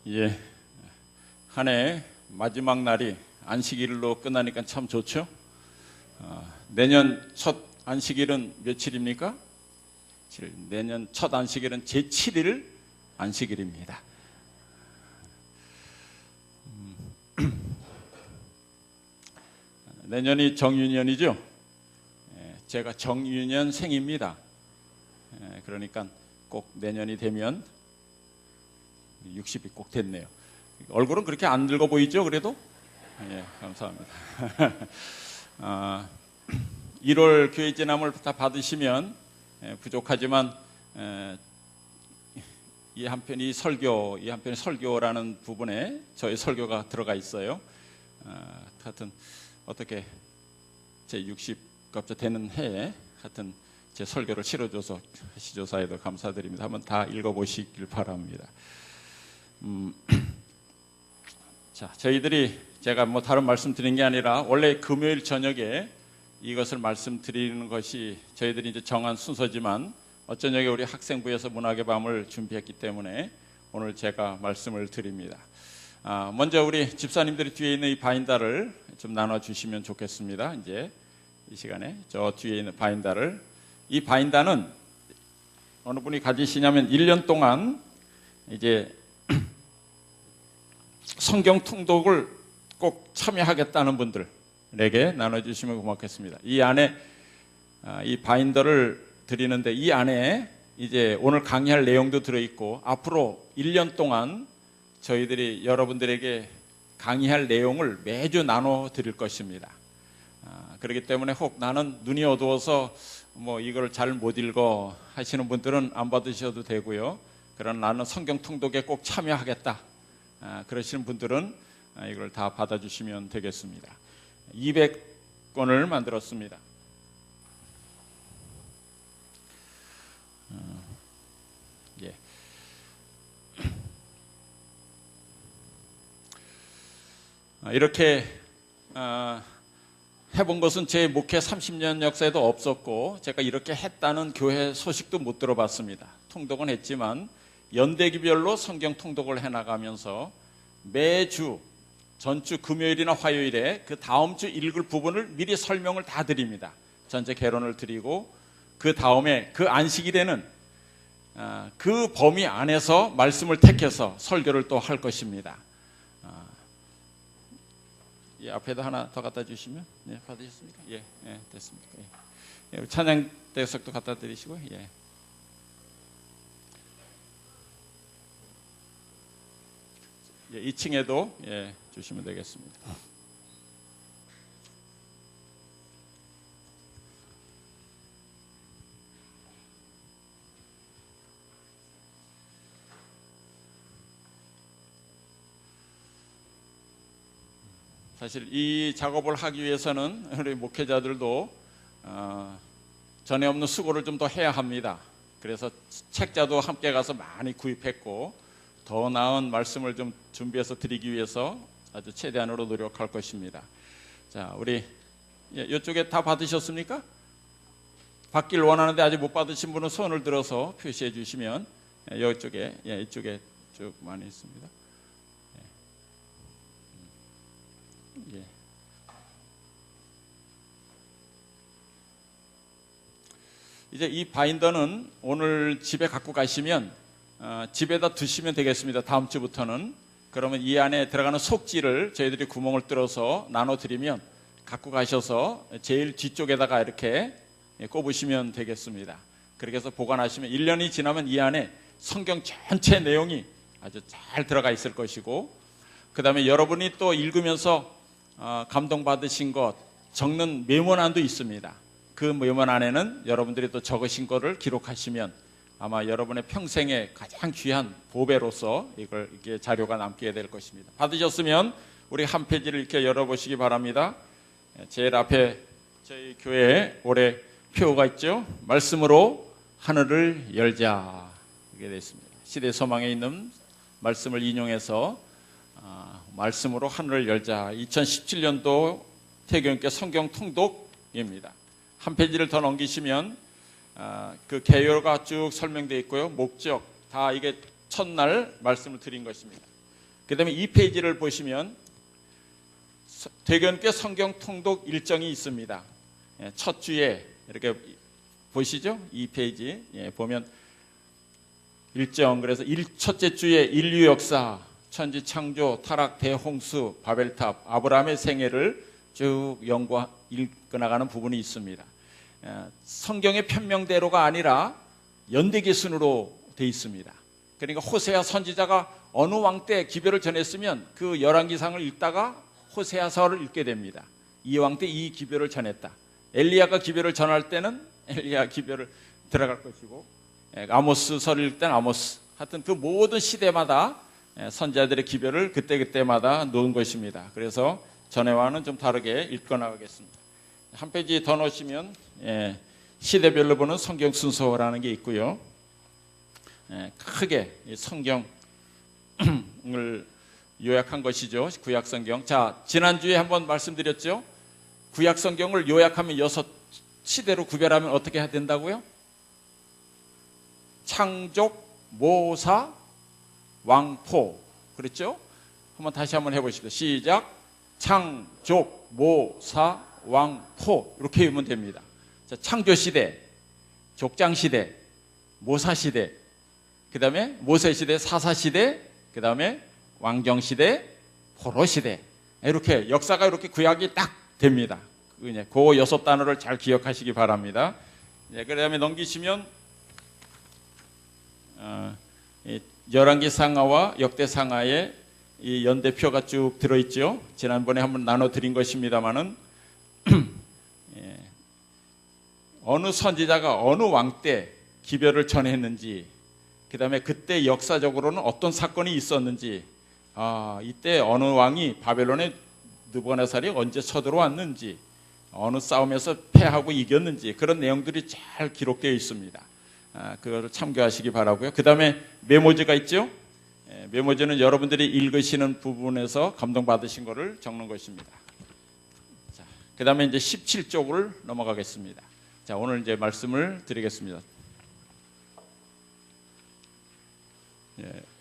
예, 한 해 마지막 날이 안식일로 끝나니까 참 좋죠. 내년 첫 안식일은 며칠입니까? 내년 첫 안식일은 제7일 안식일입니다. 내년이 정유년이죠. 제가 정유년생입니다. 그러니까 꼭 내년이 되면 60이 꼭 됐네요. 얼굴은 그렇게 안 늙어 보이죠? 그래도? 예, 감사합니다. 1월 교회 제남을 다 받으시면 부족하지만 이 한편이 설교라는 부분에 저의 설교가 들어가 있어요. 하여튼 어떻게 제 60값 되는 해에 하여튼 제 설교를 실어줘서 시조사에도 감사드립니다. 한번 다 읽어보시길 바랍니다. 자, 저희들이 제가 뭐 다른 말씀 드린 게 아니라 원래 금요일 저녁에 이것을 말씀드리는 것이 저희들이 이제 정한 순서지만 어쩌녁에 우리 학생부에서 문학의 밤을 준비했기 때문에 오늘 제가 말씀을 드립니다. 먼저 우리 집사님들이 뒤에 있는 이 바인다를 좀 나눠주시면 좋겠습니다. 이제 이 시간에 저 뒤에 있는 바인다를, 이 바인다는 어느 분이 가지시냐면 1년 동안 이제 성경 통독을 꼭 참여하겠다는 분들에게 나눠주시면 고맙겠습니다. 이 안에 이 바인더를 드리는데 이 안에 이제 오늘 강의할 내용도 들어있고 앞으로 1년 동안 저희들이 여러분들에게 강의할 내용을 매주 나눠 드릴 것입니다. 그렇기 때문에 혹 나는 눈이 어두워서 뭐 이걸 잘 못 읽어 하시는 분들은 안 받으셔도 되고요. 그러나 나는 성경 통독에 꼭 참여하겠다 그러시는 분들은 이걸 다 받아주시면 되겠습니다. 200권을 만들었습니다. 예. 이렇게 해본 것은 제 목회 30년 역사에도 없었고 제가 이렇게 했다는 교회 소식도 못 들어봤습니다. 통독은 했지만 연대기별로 성경 통독을 해나가면서 매주 전주 금요일이나 화요일에 그 다음 주 읽을 부분을 미리 설명을 다 드립니다. 전체 개론을 드리고 그 다음에 그 안식일에는 그 범위 안에서 말씀을 택해서 설교를 또 할 것입니다. 이 앞에다 하나 더 갖다 주시면, 네, 받으셨습니까? 예, 예, 됐습니다. 예. 찬양 대석도 갖다 드리시고요. 예. 예, 2층에도 예, 주시면 되겠습니다. 사실 이 작업을 하기 위해서는 우리 목회자들도 전에 없는 수고를 좀 더 해야 합니다. 그래서 책자도 함께 가서 많이 구입했고 더 나은 말씀을 좀 준비해서 드리기 위해서 아주 최대한으로 노력할 것입니다. 자, 우리 이쪽에 다 받으셨습니까? 받길 원하는데 아직 못 받으신 분은 손을 들어서 표시해 주시면 이쪽에 이쪽에 쭉 많이 있습니다. 예. 이제 이 바인더는 오늘 집에 갖고 가시면 집에다 두시면 되겠습니다. 다음 주부터는. 그러면 이 안에 들어가는 속지를 저희들이 구멍을 뚫어서 나눠드리면 갖고 가셔서 제일 뒤쪽에다가 이렇게 꼽으시면 되겠습니다. 그렇게 해서 보관하시면 1년이 지나면 이 안에 성경 전체 내용이 아주 잘 들어가 있을 것이고 그 다음에 여러분이 또 읽으면서 감동받으신 것 적는 메모란도 있습니다. 그 메모란 안에는 여러분들이 또 적으신 거를 기록하시면 아마 여러분의 평생의 가장 귀한 보배로서 이게 자료가 남게 될 것입니다. 받으셨으면 우리 한 페이지를 이렇게 열어보시기 바랍니다. 제일 앞에 저희 교회에 올해 표가 있죠. 말씀으로 하늘을 열자 이렇게 되어 있습니다. 시대 소망에 있는 말씀을 인용해서 말씀으로 하늘을 열자. 2017년도 태교인께 성경 통독입니다. 한 페이지를 더 넘기시면 그 개요가 쭉 설명되어 있고요. 목적 다 이게 첫날 말씀을 드린 것입니다. 그 다음에 2페이지를 보시면 대견교회 성경 통독 일정이 있습니다. 첫 주에 이렇게 보시죠? 2페이지 보면 일정, 그래서 첫째 주에 인류 역사, 천지 창조, 타락, 대홍수, 바벨탑, 아브라함의 생애를 쭉 읽어나가는 부분이 있습니다. 성경의 편명대로가 아니라 연대기 순으로 되어 있습니다. 그러니까 호세아 선지자가 어느 왕 때 기별을 전했으면 그 열왕기상을 읽다가 호세아서를 읽게 됩니다. 이 왕 때 이 기별을 전했다. 엘리야가 기별을 전할 때는 엘리야 기별을 들어갈 것이고, 아모스서를 읽을 때는 아모스, 하여튼 그 모든 시대마다 선지자들의 기별을 그때그때마다 놓은 것입니다. 그래서 전에와는 좀 다르게 읽어나가겠습니다. 한 페이지 더 넣으시면 시대별로 보는 성경 순서라는 게 있고요. 크게 성경을 요약한 것이죠. 구약성경. 자, 지난주에 한번 말씀드렸죠. 구약성경을 요약하면 6시대로 구별하면 어떻게 해야 된다고요? 창족, 모사, 왕포. 그랬죠? 다시 한번 해보십시오. 시작. 창족, 모사, 왕포. 이렇게 읽으면 됩니다. 자, 창조시대, 족장시대, 모사시대, 그 다음에 모세시대, 사사시대, 그 다음에 왕정시대, 포로시대. 이렇게 역사가 이렇게 구약이 딱 됩니다. 그 6단어를 잘 기억하시기 바랍니다. 그 다음에 넘기시면 열왕기상하와 역대상하에 이 연대표가 쭉 들어있죠. 지난번에 한번 나눠드린 것입니다마는 어느 선지자가 어느 왕 때 기별을 전했는지, 그 다음에 그때 역사적으로는 어떤 사건이 있었는지, 이때 어느 왕이 바벨론의 느부갓네살이 언제 쳐들어왔는지, 어느 싸움에서 패하고 이겼는지, 그런 내용들이 잘 기록되어 있습니다. 그거를 참고하시기 바라고요. 그 다음에 메모지가 있죠. 메모지는 여러분들이 읽으시는 부분에서 감동받으신 것을 적는 것입니다. 그 다음에 이제 17쪽을 넘어가겠습니다. 자, 오늘 이제 말씀을 드리겠습니다.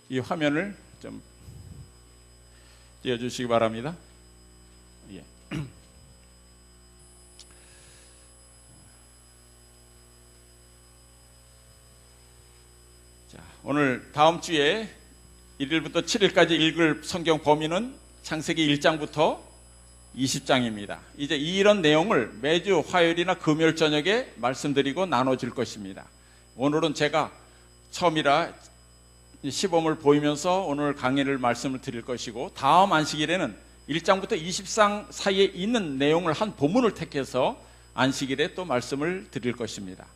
이 화면을 좀 띄워주시기 바랍니다. 자, 오늘 다음 주에 1일부터 7일까지 읽을 성경 범위는 창세기 1장부터 20장입니다. 이제 이런 내용을 매주 화요일이나 금요일 저녁에 말씀드리고 나눠줄 것입니다. 오늘은 제가 처음이라 시범을 보이면서 오늘 강의를 말씀을 드릴 것이고, 다음 안식일에는 1장부터 20장 사이에 있는 내용을 한 본문을 택해서 안식일에 또 말씀을 드릴 것입니다.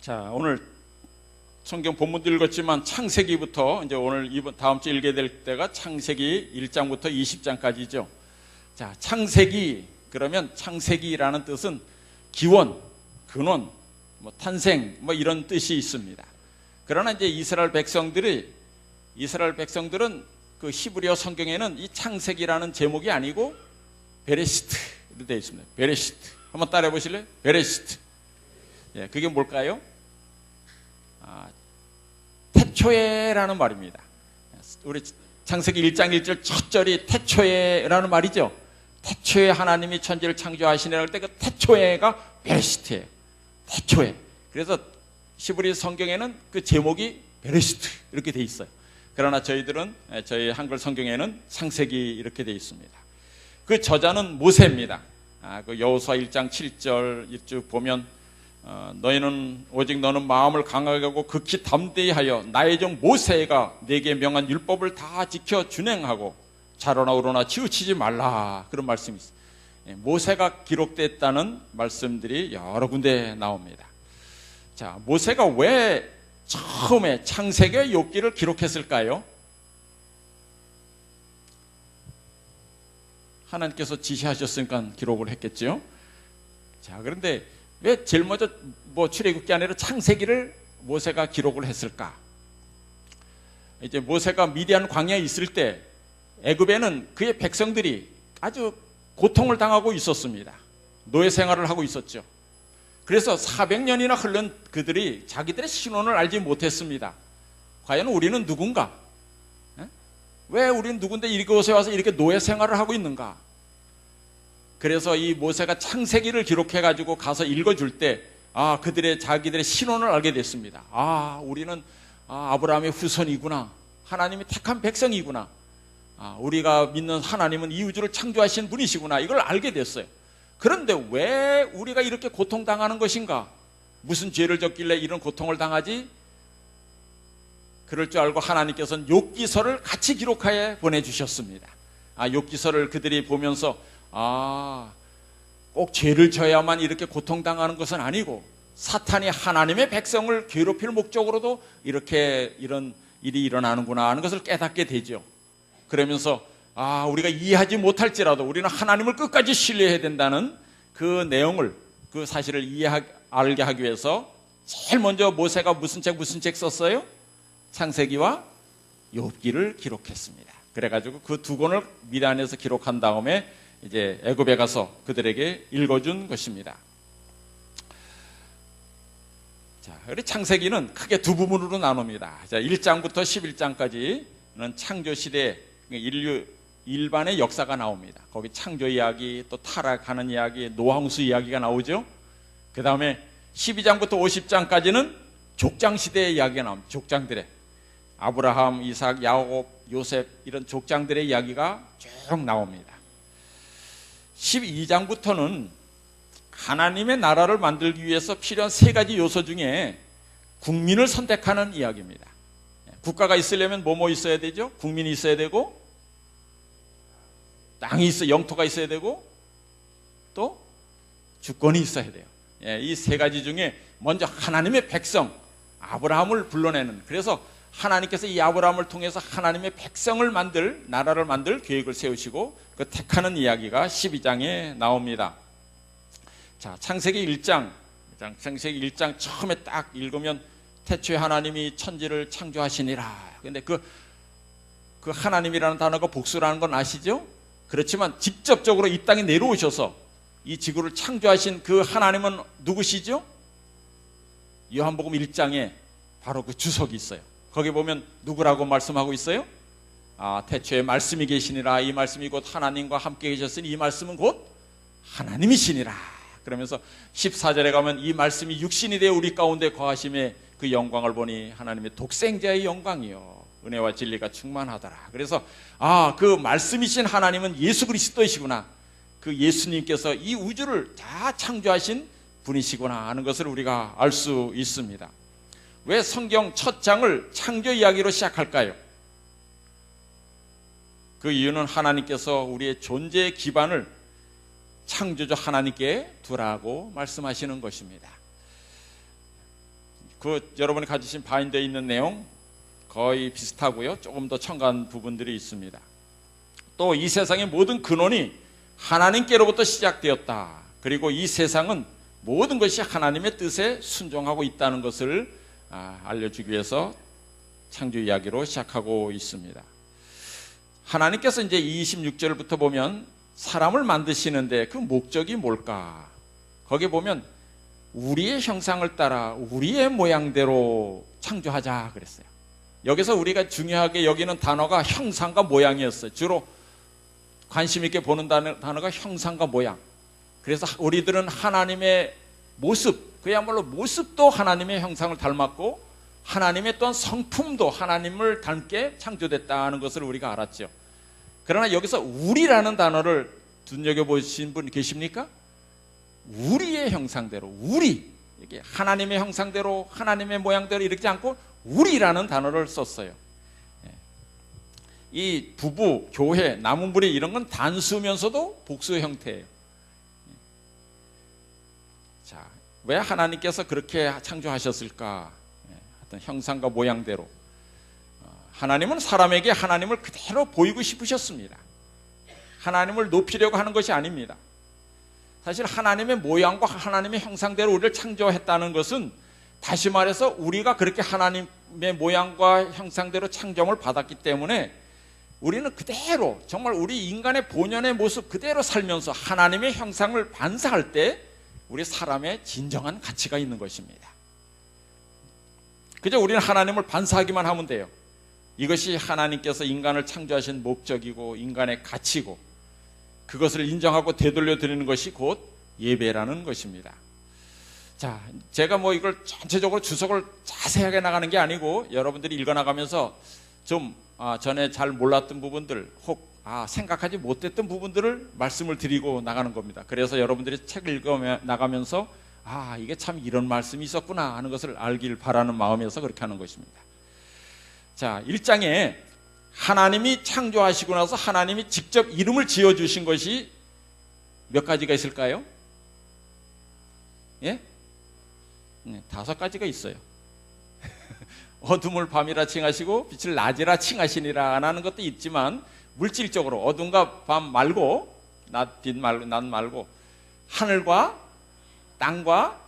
자, 오늘 성경 본문도 읽었지만 창세기부터 이제 오늘 다음 주 읽게 될 때가 창세기 1장부터 20장까지죠. 자, 창세기, 그러면 창세기라는 뜻은 기원, 근원, 탄생, 이런 뜻이 있습니다. 그러나 이제 이스라엘 백성들은 그 히브리어 성경에는 이 창세기라는 제목이 아니고 베레시트로 되어 있습니다. 베레시트. 한번 따라해 보실래요? 베레시트. 그게 뭘까요? 태초에라는 말입니다. 우리 창세기 1장 1절 첫 절이 태초에라는 말이죠. 태초에 하나님이 천지를 창조하시니라 할 때 그 태초에가 베레시트예요. 태초에. 그래서 히브리 성경에는 그 제목이 베레시트 이렇게 돼 있어요. 그러나 저희 한글 성경에는 창세기 이렇게 돼 있습니다. 그 저자는 모세입니다. 그 여호수아 1장 7절 쭉 보면 오직 너는 마음을 강하게 하고 극히 담대히 하여 나의 종 모세가 내게 명한 율법을 다 지켜 준행하고 좌로나 우로나 치우치지 말라, 그런 말씀이 있어요. 모세가 기록됐다는 말씀들이 여러 군데 나옵니다. 자, 모세가 왜 처음에 창세기의 욥기를 기록했을까요? 하나님께서 지시하셨으니까 기록을 했겠죠. 자, 그런데 왜 제일 먼저 출애굽기 아니라 창세기를 모세가 기록을 했을까? 이제 모세가 미디안 광야에 있을 때 애굽에는 그의 백성들이 아주 고통을 당하고 있었습니다. 노예 생활을 하고 있었죠. 그래서 400년이나 흘른 그들이 자기들의 신원을 알지 못했습니다. 과연 우리는 누군가? 왜 우리는 누군데 이곳에 와서 이렇게 노예 생활을 하고 있는가? 그래서 이 모세가 창세기를 기록해 가지고 가서 읽어줄 때 자기들의 신원을 알게 됐습니다. 우리는 아브라함의 후손이구나. 하나님이 택한 백성이구나. 우리가 믿는 하나님은 이 우주를 창조하신 분이시구나. 이걸 알게 됐어요. 그런데 왜 우리가 이렇게 고통당하는 것인가? 무슨 죄를 졌길래 이런 고통을 당하지? 그럴 줄 알고 하나님께서는 욥기서를 같이 기록하여 보내주셨습니다. 욥기서를 그들이 보면서 꼭 죄를 져야만 이렇게 고통당하는 것은 아니고 사탄이 하나님의 백성을 괴롭힐 목적으로도 이런 일이 일어나는구나 하는 것을 깨닫게 되죠. 그러면서 우리가 이해하지 못할지라도 우리는 하나님을 끝까지 신뢰해야 된다는 그 내용을, 그 사실을 알게 하기 위해서 제일 먼저 모세가 무슨 책 썼어요? 창세기와 욥기를 기록했습니다. 그래가지고 그 두 권을 미단에서 기록한 다음에 이제 애굽에 가서 그들에게 읽어준 것입니다. 자, 우리 창세기는 크게 두 부분으로 나눕니다. 자, 1장부터 11장까지는 창조 시대 인류 일반의 역사가 나옵니다. 거기 창조 이야기, 또 타락하는 이야기, 노아홍수 이야기가 나오죠. 그 다음에 12장부터 50장까지는 족장 시대의 이야기가 나옵니다. 족장들의 아브라함, 이삭, 야곱, 요셉 이런 족장들의 이야기가 쭉 나옵니다. 12장부터는 하나님의 나라를 만들기 위해서 필요한 세 가지 요소 중에 국민을 선택하는 이야기입니다. 국가가 있으려면 뭐 있어야 되죠? 국민이 있어야 되고, 영토가 있어야 되고, 또 주권이 있어야 돼요. 이 세 가지 중에 먼저 하나님의 백성 아브라함을 불러내는, 그래서 하나님께서 이 아브라함을 통해서 하나님의 백성을 나라를 만들 계획을 세우시고 그 택하는 이야기가 12장에 나옵니다. 자, 창세기 1장 처음에 딱 읽으면 태초에 하나님이 천지를 창조하시니라. 근데 그 하나님이라는 단어가 복수라는 건 아시죠? 그렇지만 직접적으로 이 땅에 내려오셔서 이 지구를 창조하신 그 하나님은 누구시죠? 요한복음 1장에 바로 그 주석이 있어요. 거기 보면 누구라고 말씀하고 있어요? 태초에 말씀이 계시니라. 이 말씀이 곧 하나님과 함께 계셨으니 이 말씀은 곧 하나님이시니라. 그러면서 14절에 가면 이 말씀이 육신이 되어 우리 가운데 거하심에 그 영광을 보니 하나님의 독생자의 영광이요 은혜와 진리가 충만하더라. 그래서 그 말씀이신 하나님은 예수 그리스도이시구나. 그 예수님께서 이 우주를 다 창조하신 분이시구나 하는 것을 우리가 알 수 있습니다. 왜 성경 첫 장을 창조 이야기로 시작할까요? 그 이유는 하나님께서 우리의 존재의 기반을 창조주 하나님께 두라고 말씀하시는 것입니다. 여러분이 가지신 바인더에 있는 내용 거의 비슷하고요. 조금 더 첨가한 부분들이 있습니다. 또 이 세상의 모든 근원이 하나님께로부터 시작되었다. 그리고 이 세상은 모든 것이 하나님의 뜻에 순종하고 있다는 것을 알려주기 위해서 창조 이야기로 시작하고 있습니다. 하나님께서 이제 26절부터 보면 사람을 만드시는데 그 목적이 뭘까? 거기 보면 우리의 형상을 따라 우리의 모양대로 창조하자 그랬어요. 여기서 우리가 중요하게 여기는 단어가 형상과 모양이었어요. 주로 관심 있게 보는 단어가 형상과 모양. 그래서 우리들은 하나님의 모습, 그야말로 모습도 하나님의 형상을 닮았고 하나님의 또한 성품도 하나님을 닮게 창조됐다는 것을 우리가 알았죠. 그러나 여기서 우리라는 단어를 눈여겨보신 분 계십니까? 우리의 형상대로, 우리, 이게 하나님의 형상대로 하나님의 모양대로 이렇게 않고 우리라는 단어를 썼어요. 이 부부, 교회, 나무무리 이런 건 단수면서도 복수 형태예요. 자, 왜 하나님께서 그렇게 창조하셨을까? 어떤 형상과 모양대로. 하나님은 사람에게 하나님을 그대로 보이고 싶으셨습니다. 하나님을 높이려고 하는 것이 아닙니다. 사실 하나님의 모양과 하나님의 형상대로 우리를 창조했다는 것은 다시 말해서 우리가 그렇게 하나님의 모양과 형상대로 창조를 받았기 때문에 우리는 그대로 정말 우리 인간의 본연의 모습 그대로 살면서 하나님의 형상을 반사할 때 우리 사람의 진정한 가치가 있는 것입니다. 그저 우리는 하나님을 반사하기만 하면 돼요. 이것이 하나님께서 인간을 창조하신 목적이고 인간의 가치고 그것을 인정하고 되돌려 드리는 것이 곧 예배라는 것입니다. 자, 제가 뭐 이걸 전체적으로 주석을 자세하게 나가는 게 아니고 여러분들이 읽어나가면서 좀 전에 잘 몰랐던 부분들 혹 생각하지 못했던 부분들을 말씀을 드리고 나가는 겁니다. 그래서 여러분들이 책을 읽어나가면서 이게 참 이런 말씀이 있었구나 하는 것을 알길 바라는 마음에서 그렇게 하는 것입니다. 자, 1장에 하나님이 창조하시고 나서 하나님이 직접 이름을 지어주신 것이 몇 가지가 있을까요? 예? 5가지가 있어요. 어둠을 밤이라 칭하시고 빛을 낮이라 칭하시니라 하는 것도 있지만 물질적으로 어둠과 밤 말고 낮 말고 하늘과 땅과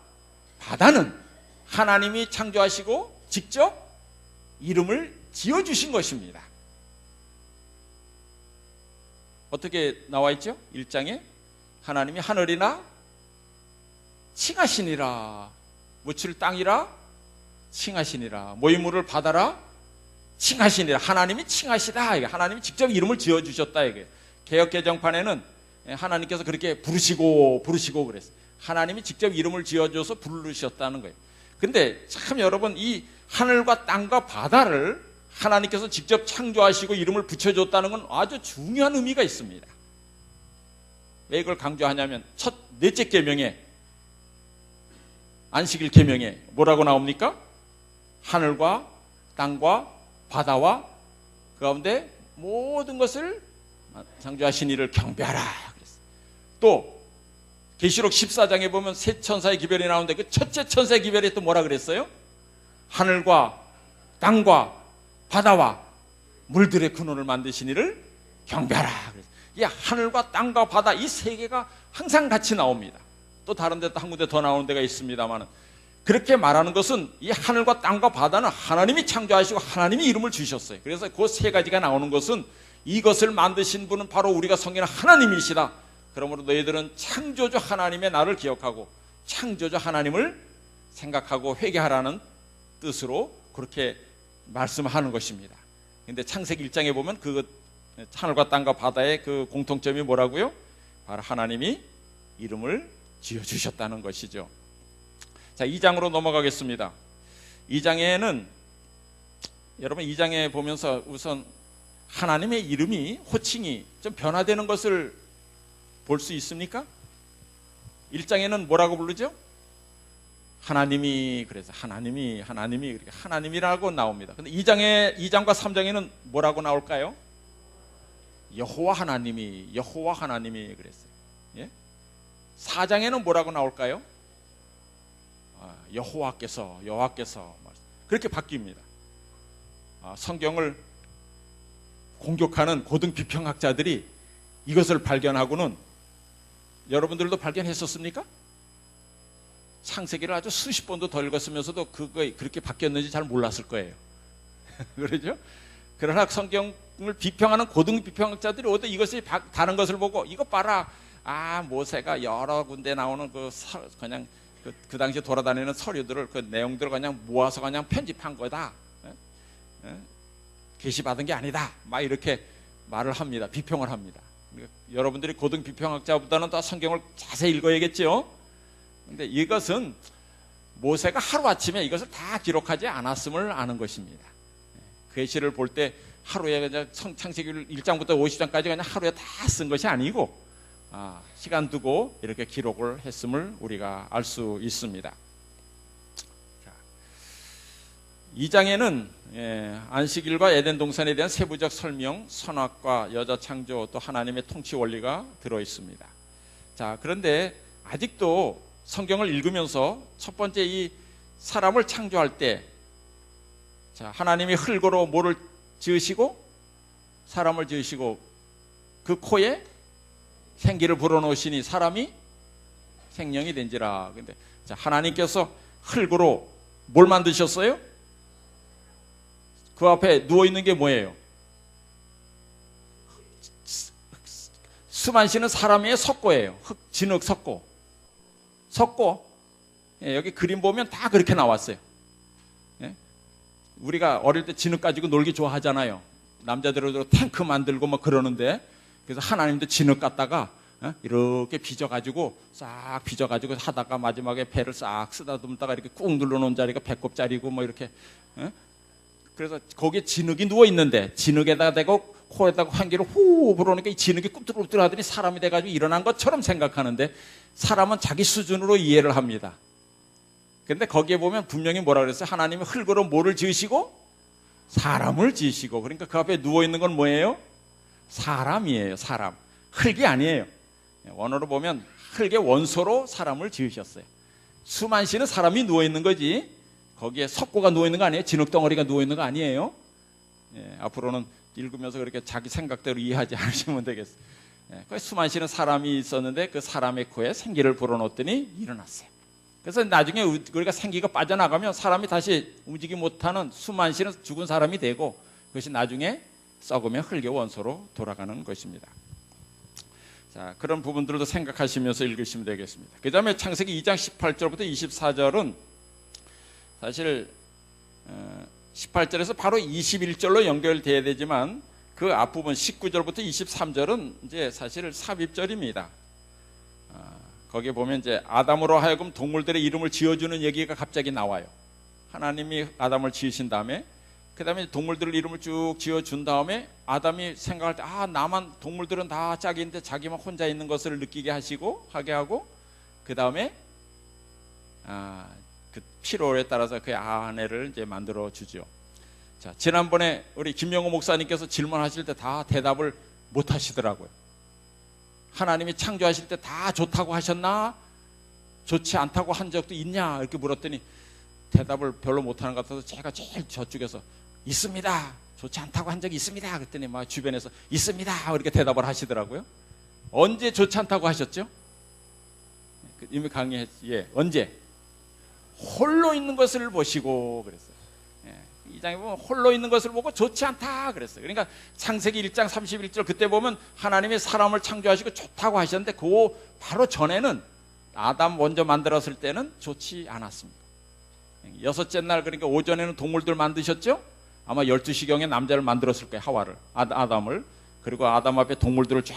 바다는 하나님이 창조하시고 직접 이름을 지어주신 것입니다. 어떻게 나와 있죠? 1장에 하나님이 하늘이나 칭하시니라, 무칠 땅이라 칭하시니라, 모이물을 바다라 칭하시니라. 하나님이 칭하시다. 하나님이 직접 이름을 지어주셨다. 이게 개역 개정판에는 하나님께서 그렇게 부르시고 그랬어요. 하나님이 직접 이름을 지어줘서 부르셨다는 거예요. 근데 참 여러분, 이 하늘과 땅과 바다를 하나님께서 직접 창조하시고 이름을 붙여줬다는 건 아주 중요한 의미가 있습니다. 왜 이걸 강조하냐면 넷째 계명에, 안식일 계명에 뭐라고 나옵니까? 하늘과 땅과 바다와 그 가운데 모든 것을 창조하신 이를 경배하라 그랬어요. 또 계시록 14장에 보면 세 천사의 기별이 나오는데 그 첫째 천사의 기별이 또 뭐라 그랬어요? 하늘과 땅과 바다와 물들의 근원을 만드신 이를 경배하라 그랬어요. 이 하늘과 땅과 바다 이 세 개가 항상 같이 나옵니다. 또 다른 데도 한 군데 더 나오는 데가 있습니다만 그렇게 말하는 것은 이 하늘과 땅과 바다는 하나님이 창조하시고 하나님이 이름을 주셨어요. 그래서 그 세 가지가 나오는 것은 이것을 만드신 분은 바로 우리가 섬기는 하나님이시다. 그러므로 너희들은 창조주 하나님의 나를 기억하고 창조주 하나님을 생각하고 회개하라는 뜻으로 그렇게 말씀하는 것입니다. 그런데 창세기 1장에 보면 그 하늘과 땅과 바다의 그 공통점이 뭐라고요? 바로 하나님이 이름을 지어주셨다는 것이죠. 자, 2장으로 넘어가겠습니다. 2장에는 여러분 2장에 보면서 우선 하나님의 이름이 호칭이 좀 변화되는 것을 볼 수 있습니까? 1장에는 뭐라고 부르죠? 하나님이, 그래서 하나님이라고 나옵니다. 근데 2장과 3장에는 뭐라고 나올까요? 여호와 하나님이 그랬어요. 예? 4장에는 뭐라고 나올까요? 여호와께서 그렇게 바뀝니다. 성경을 공격하는 고등 비평학자들이 이것을 발견하고는 여러분들도 발견했었습니까? 창세기를 아주 수십 번도 더 읽었으면서도 그렇게 바뀌었는지 잘 몰랐을 거예요. 그렇죠? 그러나 성경을 비평하는 고등 비평학자들이 어디 이것이 다른 것을 보고 이것 봐라, 모세가 여러 군데 나오는 그냥 그 당시에 돌아다니는 서류들을 그 내용들을 그냥 모아서 그냥 편집한 거다. 계시받은 게 아니다. 막 이렇게 말을 합니다. 비평을 합니다. 그러니까 여러분들이 고등 비평학자보다는 더 성경을 자세히 읽어야겠죠. 그런데 이것은 모세가 하루아침에 이것을 다 기록하지 않았음을 아는 것입니다. 계시를 볼 때 하루에 그냥 창세기 1장부터 50장까지 그냥 하루에 다 쓴 것이 아니고 시간 두고 이렇게 기록을 했음을 우리가 알 수 있습니다. 2장에는 안식일과 에덴 동산에 대한 세부적 설명, 선악과 여자 창조, 또 하나님의 통치 원리가 들어 있습니다. 자, 그런데 아직도 성경을 읽으면서 첫 번째 이 사람을 창조할 때, 하나님이 흙으로 뭐를 지으시고 사람을 지으시고 그 코에 생기를 불어넣으시니 사람이 생명이 된지라. 근데 하나님께서 흙으로 뭘 만드셨어요? 그 앞에 누워 있는 게 뭐예요? 수만 씨는 사람의 석고예요. 진흙 석고. 섰고, 여기 그림 보면 다 그렇게 나왔어요. 우리가 어릴 때 진흙 가지고 놀기 좋아하잖아요. 남자들도 탱크 만들고 뭐 그러는데, 그래서 하나님도 진흙 갖다가 이렇게 빚어가지고 싹 빚어가지고 하다가 마지막에 배를 싹 쓰다듬다가 이렇게 꾹 눌러놓은 자리가 배꼽짜리고 뭐 이렇게. 그래서 거기에 진흙이 누워 있는데 진흙에다가 대고 코에다가 환기를 후 불어오니까 이 진흙이 굽들굽들 하더니 사람이 돼가지고 일어난 것처럼 생각하는데, 사람은 자기 수준으로 이해를 합니다. 근데 거기에 보면 분명히 뭐라 그랬어요? 하나님이 흙으로 뭐를 지으시고? 사람을 지으시고. 그러니까 그 앞에 누워있는 건 뭐예요? 사람이에요. 사람. 흙이 아니에요. 원어로 보면 흙의 원소로 사람을 지으셨어요. 수만시는 사람이 누워있는 거지, 거기에 석고가 누워있는 거 아니에요? 진흙덩어리가 누워있는 거 아니에요? 앞으로는 읽으면서 그렇게 자기 생각대로 이해하지 않으시면 되겠어요. 수만시는 사람이 있었는데 그 사람의 코에 생기를 불어넣었더니 일어났어요. 그래서 나중에 우리가 생기가 빠져나가면 사람이 다시 움직이지 못하는 수만시는 죽은 사람이 되고, 그것이 나중에 썩으면 흙의 원소로 돌아가는 것입니다. 자, 그런 부분들도 생각하시면서 읽으시면 되겠습니다. 그 다음에 창세기 2장 18절부터 24절은 사실 18절에서 바로 21절로 연결돼야 되지만, 그 앞부분 19절부터 23절은 이제 사실 삽입절입니다. 거기에 보면 이제 아담으로 하여금 동물들의 이름을 지어주는 얘기가 갑자기 나와요. 하나님이 아담을 지으신 다음에, 그 다음에 동물들 이름을 쭉 지어준 다음에 아담이 생각할 때, 나만, 동물들은 다 짝인데 자기만 혼자 있는 것을 느끼게 하게 하고, 그 다음에 그 필요에 따라서 그 아내를 이제 만들어 주죠. 자, 지난번에 우리 김명호 목사님께서 질문하실 때 다 대답을 못 하시더라고요. 하나님이 창조하실 때 다 좋다고 하셨나? 좋지 않다고 한 적도 있냐? 이렇게 물었더니 대답을 별로 못하는 것 같아서 제가 제일 저쪽에서 있습니다. 좋지 않다고 한 적이 있습니다. 그랬더니 막 주변에서 있습니다. 이렇게 대답을 하시더라고요. 언제 좋지 않다고 하셨죠? 이미 강의했지. 언제? 홀로 있는 것을 보시고 그랬어요. 이 장에 보면 홀로 있는 것을 보고 좋지 않다 그랬어요. 그러니까 창세기 1장 31절 그때 보면 하나님이 사람을 창조하시고 좋다고 하셨는데, 그 바로 전에는 아담 먼저 만들었을 때는 좋지 않았습니다. 여섯째 날, 그러니까 오전에는 동물들 만드셨죠? 아마 12시경에 남자를 만들었을 거예요. 하와를, 아담을. 그리고 아담 앞에 동물들을 쫙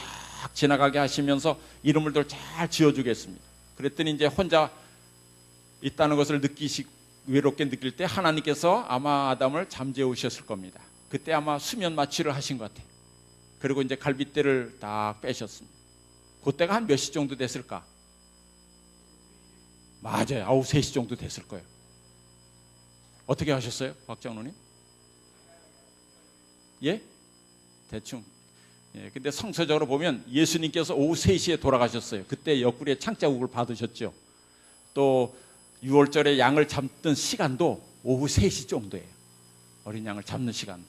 지나가게 하시면서 이름을 잘 지어주겠습니다. 그랬더니 이제 혼자 있다는 것을 외롭게 느낄 때 하나님께서 아마 아담을 잠재우셨을 겁니다. 그때 아마 수면 마취를 하신 것 같아요. 그리고 이제 갈빗대를 딱 빼셨습니다. 그때가 한 몇 시 정도 됐을까? 맞아요. 3시 정도 됐을 거예요. 어떻게 하셨어요, 박장로님? 예? 대충. 근데 성서적으로 보면 예수님께서 오후 3시에 돌아가셨어요. 그때 옆구리에 창자국을 받으셨죠. 또 6월절에 양을 잡던 시간도 오후 3시 정도예요. 어린 양을 잡는 시간도.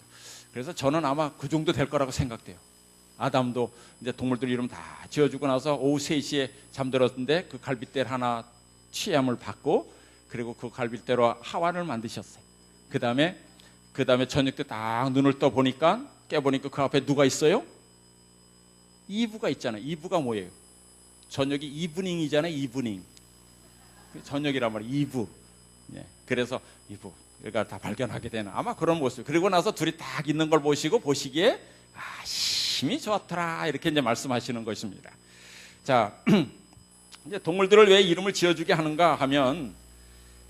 그래서 저는 아마 그 정도 될 거라고 생각돼요. 아담도 이제 동물들 이름 다 지어주고 나서 오후 3시에 잠들었는데 그 갈빗대를 하나 취함을 받고, 그리고 그 갈빗대로 하와를 만드셨어요. 그 다음에 저녁 때 딱 눈을 떠 보니까, 깨보니까 그 앞에 누가 있어요? 이브가 있잖아요. 이브가 뭐예요? 저녁이 이브닝이잖아요. 이브닝. 저녁이란 말이에요. 이브. 그래서 이브가 다 발견하게 되는 아마 그런 모습. 그리고 나서 둘이 딱 있는 걸 보시기에 힘이 좋더라, 이렇게 이제 말씀하시는 것입니다. 자, 이제 동물들을 왜 이름을 지어주게 하는가 하면,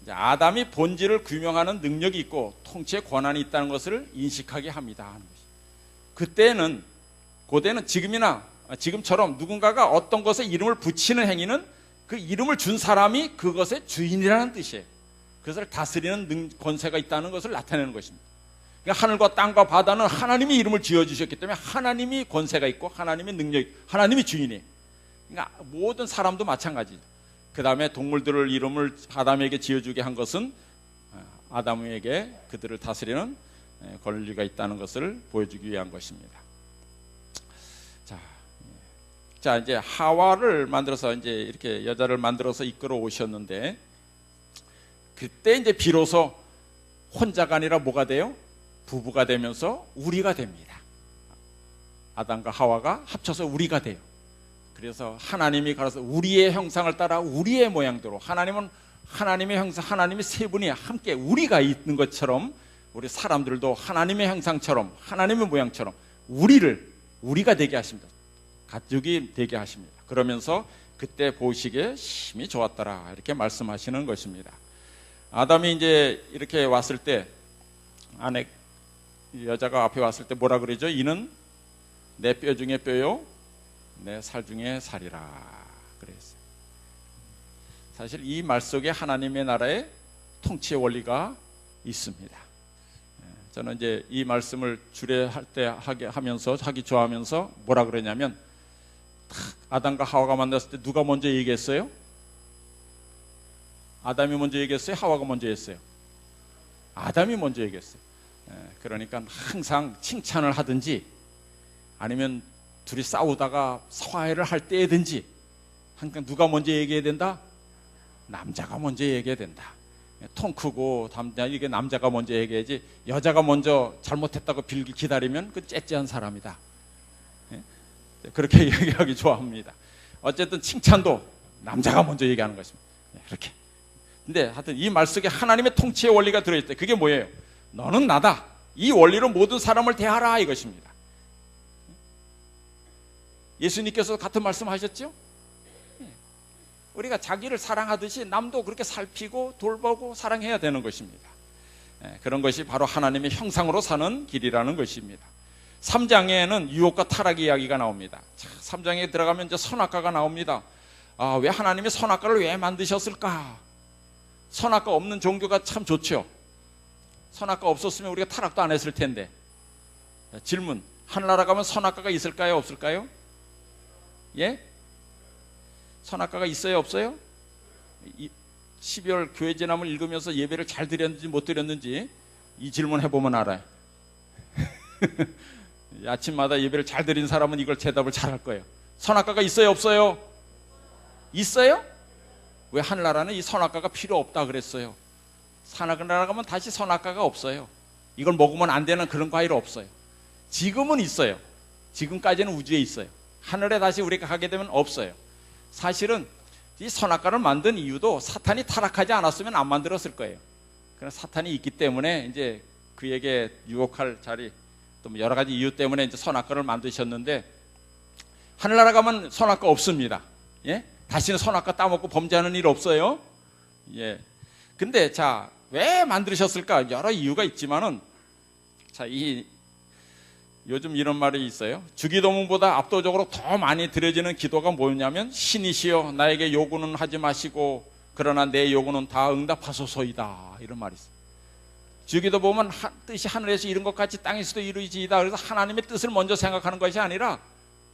이제 아담이 본질을 규명하는 능력이 있고 통치의 권한이 있다는 것을 인식하게 합니다. 그때는, 고대는 지금처럼 누군가가 어떤 것에 이름을 붙이는 행위는 그 이름을 준 사람이 그것의 주인이라는 뜻이에요. 그것을 다스리는 권세가 있다는 것을 나타내는 것입니다. 그러니까 하늘과 땅과 바다는 하나님이 이름을 지어주셨기 때문에 하나님이 권세가 있고 하나님의 능력이, 하나님이 주인이에요. 그러니까 모든 사람도 마찬가지죠. 그 다음에 동물들을 이름을 아담에게 지어주게 한 것은 아담에게 그들을 다스리는 권리가 있다는 것을 보여주기 위한 것입니다. 자, 이제 하와를 만들어서 이제 이렇게 여자를 만들어서 이끌어 오셨는데, 그때 이제 비로소 혼자가 아니라 뭐가 돼요? 부부가 되면서 우리가 됩니다. 아담과 하와가 합쳐서 우리가 돼요. 그래서 하나님이 가서 우리의 형상을 따라 우리의 모양대로, 하나님은 하나님의 형상, 하나님이 세 분이 함께 우리가 있는 것처럼 우리 사람들도 하나님의 형상처럼 하나님의 모양처럼 우리가 되게 하십니다. 가족이 되게 하십니다. 그러면서 그때 보시기에 심히 좋았더라 이렇게 말씀하시는 것입니다. 아담이 이제 이렇게 왔을 때 아내 여자가 앞에 왔을 때 뭐라 그러죠? 이는 내 뼈 중에 뼈요 내 살 중에 살이라 그랬어요. 사실 이 말 속에 하나님의 나라의 통치의 원리가 있습니다. 저는 이제 이 말씀을 주례할 때 하기 좋아하면서 뭐라 그러냐면, 아담과 하와가 만났을 때 누가 먼저 얘기했어요? 아담이 먼저 얘기했어요? 하와가 먼저 했어요? 아담이 먼저 얘기했어요. 그러니까 항상 칭찬을 하든지 아니면 둘이 싸우다가 화해를 할 때든지 항상 누가 먼저 얘기해야 된다? 남자가 먼저 얘기해야 된다. 통 크고 이게 남자가 먼저 얘기해야지, 여자가 먼저 잘못했다고 빌기 기다리면 그 째째한 사람이다. 그렇게 얘기하기 좋아합니다. 어쨌든 칭찬도 남자가 먼저 얘기하는 것입니다. 이렇게. 근데 하여튼 이 말 속에 하나님의 통치의 원리가 들어있대. 그게 뭐예요? 너는 나다. 이 원리로 모든 사람을 대하라 이것입니다. 예수님께서 같은 말씀 하셨죠? 우리가 자기를 사랑하듯이 남도 그렇게 살피고 돌보고 사랑해야 되는 것입니다. 그런 것이 바로 하나님의 형상으로 사는 길이라는 것입니다. 3장에는 유혹과 타락 이야기가 나옵니다. 3장에 들어가면 이제 선악과가 나옵니다. 왜 하나님이 선악과를 왜 만드셨을까? 선악과 없는 종교가 참 좋죠. 선악과 없었으면 우리가 타락도 안 했을 텐데. 질문, 하늘나라 가면 선악과가 있을까요? 없을까요? 예? 선악과가 있어요? 없어요? 12월 교회 제남을 읽으면서 예배를 잘 드렸는지 못 드렸는지 이 질문 해보면 알아요. 아침마다 예배를 잘 드린 사람은 이걸 대답을 잘 할 거예요. 선악과가 있어요? 없어요? 있어요? 왜 하늘나라는 이 선악과가 필요 없다 그랬어요? 하늘나라 가면 다시 선악과가 없어요. 이걸 먹으면 안 되는 그런 과일 없어요. 지금은 있어요. 지금까지는 우주에 있어요. 하늘에 다시 우리가 가게 되면 없어요. 사실은 이 선악과를 만든 이유도 사탄이 타락하지 않았으면 안 만들었을 거예요. 그러나 사탄이 있기 때문에 이제 그에게 유혹할 자리, 또 여러 가지 이유 때문에 이제 선악과를 만드셨는데, 하늘나라 가면 선악과 없습니다. 예? 다시는 선악과 따먹고 범죄하는 일 없어요. 예. 근데 자, 왜 만드셨을까? 여러 이유가 있지만은, 자, 요즘 이런 말이 있어요. 주기도문보다 압도적으로 더 많이 드려지는 기도가 뭐냐면, 신이시여 나에게 요구는 하지 마시고 그러나 내 요구는 다 응답하소서이다, 이런 말이 있어요. 주기도 보면 뜻이 하늘에서 이룬 것 같이 땅에서도 이루어지이다. 그래서 하나님의 뜻을 먼저 생각하는 것이 아니라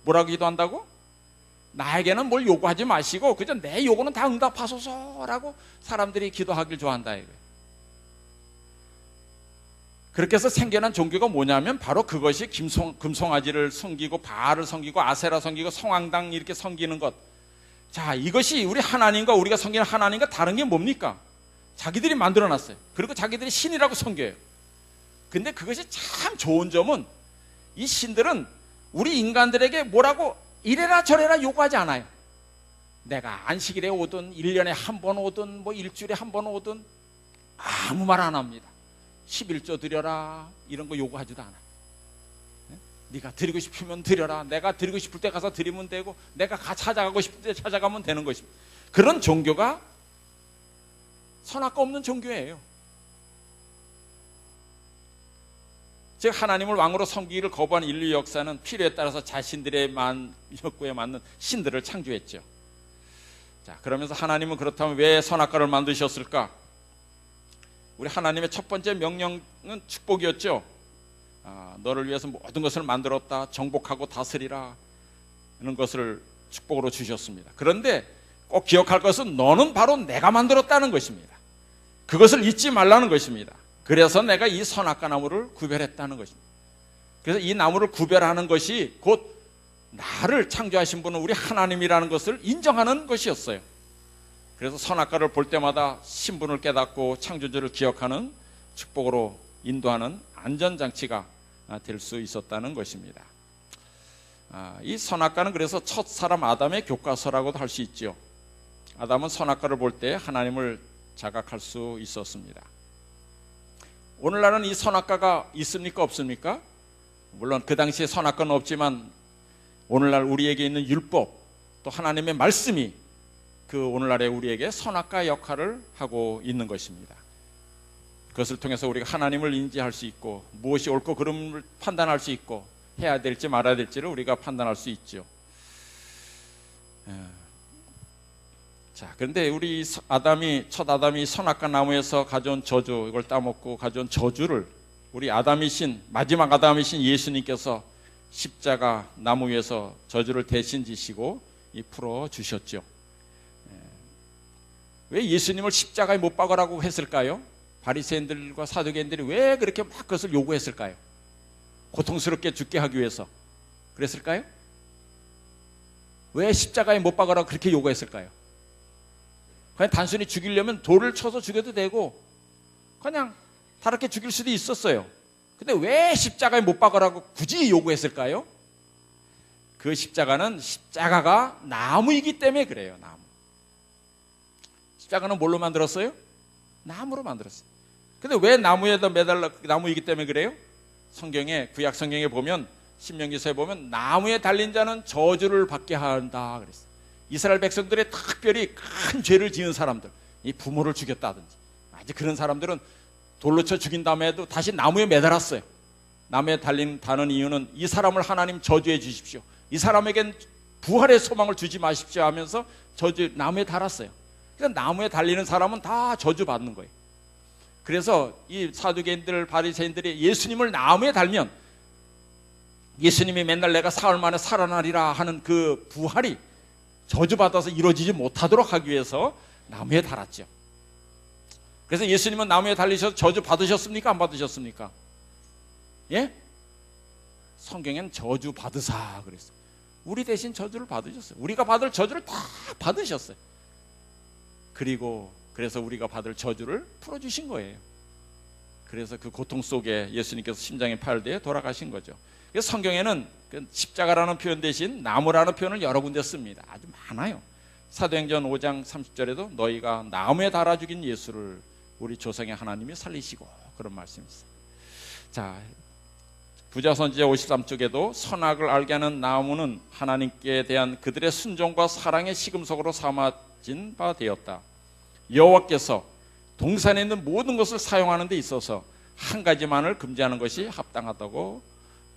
뭐라고 기도한다고? 나에게는 뭘 요구하지 마시고 그저 내 요구는 다 응답하소서라고 사람들이 기도하길 좋아한다 이거예요. 그렇게 해서 생겨난 종교가 뭐냐면 바로 그것이 금송아지를 섬기고 바알을 섬기고 아세라 섬기고 성황당 이렇게 섬기는 것. 자, 이것이 우리 하나님과 우리가 섬기는 하나님과 다른 게 뭡니까? 자기들이 만들어놨어요. 그리고 자기들이 신이라고 섬겨요. 근데 그것이 참 좋은 점은 이 신들은 우리 인간들에게 뭐라고 이래라 저래라 요구하지 않아요. 내가 안식일에 오든 1년에 한 번 오든 뭐 일주일에 한 번 오든 아무 말 안 합니다. 11조 드려라 이런 거 요구하지도 않아요. 네가 드리고 싶으면 드려라. 내가 드리고 싶을 때 가서 드리면 되고 내가 찾아가고 싶을 때 찾아가면 되는 것입니다. 그런 종교가 선악과 없는 종교예요. 즉 하나님을 왕으로 섬기기를 거부한 인류 역사는 필요에 따라서 자신들의 욕구에 맞는 신들을 창조했죠. 자, 그러면서 하나님은 그렇다면 왜 선악과를 만드셨을까? 우리 하나님의 첫 번째 명령은 축복이었죠. 너를 위해서 모든 것을 만들었다. 정복하고 다스리라. 이런 것을 축복으로 주셨습니다. 그런데 꼭 기억할 것은 너는 바로 내가 만들었다는 것입니다. 그것을 잊지 말라는 것입니다. 그래서 내가 이 선악과 나무를 구별했다는 것입니다. 그래서 이 나무를 구별하는 것이 곧 나를 창조하신 분은 우리 하나님이라는 것을 인정하는 것이었어요. 그래서 선악과를 볼 때마다 신분을 깨닫고 창조주를 기억하는 축복으로 인도하는 안전장치가 될 수 있었다는 것입니다. 이 선악과는 그래서 첫 사람 아담의 교과서라고도 할 수 있죠. 아담은 선악과를 볼 때 하나님을 자각할 수 있었습니다. 오늘날은 이 선악과가 있습니까 없습니까? 물론 그 당시에 선악과는 없지만 오늘날 우리에게 있는 율법 또 하나님의 말씀이 그 오늘날의 우리에게 선악과 역할을 하고 있는 것입니다. 그것을 통해서 우리가 하나님을 인지할 수 있고 무엇이 옳고 그름을 판단할 수 있고 해야 될지 말아야 될지를 우리가 판단할 수 있죠. 자, 그런데 우리 첫 아담이 선악과 나무에서 가져온 저주, 이걸 따먹고 가져온 저주를 우리 아담이신 마지막 아담이신 예수님께서 십자가 나무 위에서 저주를 대신 지시고 풀어 주셨죠. 왜 예수님을 십자가에 못 박으라고 했을까요? 바리새인들과 사두개인들이 왜 그렇게 막 그것을 요구했을까요? 고통스럽게 죽게 하기 위해서 그랬을까요? 왜 십자가에 못 박으라고 그렇게 요구했을까요? 그냥 단순히 죽이려면 돌을 쳐서 죽여도 되고 그냥 다르게 죽일 수도 있었어요. 근데 왜 십자가에 못 박으라고 굳이 요구했을까요? 그 십자가가 나무이기 때문에 그래요. 나무. 십자가는 뭘로 만들었어요? 나무로 만들었어요. 근데 왜 나무에다 나무이기 때문에 그래요? 성경에, 구약 성경에 보면, 신명기서에 보면 나무에 달린 자는 저주를 받게 한다 그랬어요. 이스라엘 백성들의 특별히 큰 죄를 지은 사람들, 이 부모를 죽였다든지 아직 그런 사람들은 돌로 쳐 죽인 다음에도 다시 나무에 매달았어요. 나무에 달린 이유는 이 사람을 하나님 저주해 주십시오, 이 사람에겐 부활의 소망을 주지 마십시오 하면서 나무에 달았어요. 그러니까 나무에 달리는 사람은 다 저주받는 거예요. 그래서 이 사두개인들, 바리새인들이 예수님을 나무에 달면 예수님이 맨날 내가 사흘 만에 살아나리라 하는 그 부활이 저주받아서 이루어지지 못하도록 하기 위해서 나무에 달았죠. 그래서 예수님은 나무에 달리셔서 저주 받으셨습니까? 안 받으셨습니까? 예? 성경엔 저주 받으사 그랬어요. 우리 대신 저주를 받으셨어요. 우리가 받을 저주를 다 받으셨어요. 그래서 우리가 받을 저주를 풀어주신 거예요. 그래서 그 고통 속에 예수님께서 심장이 파열되어 돌아가신 거죠. 그래서 성경에는 십자가라는 표현 대신 나무라는 표현을 여러 군데 씁니다. 아주 많아요. 사도행전 5장 30절에도 너희가 나무에 달아 죽인 예수를 우리 조상의 하나님이 살리시고, 그런 말씀이 있어요. 자, 부자선지자 53쪽에도 선악을 알게 하는 나무는 하나님께 대한 그들의 순종과 사랑의 시금석으로 삼아진 바 되었다. 여호와께서 동산에 있는 모든 것을 사용하는 데 있어서 한 가지만을 금지하는 것이 합당하다고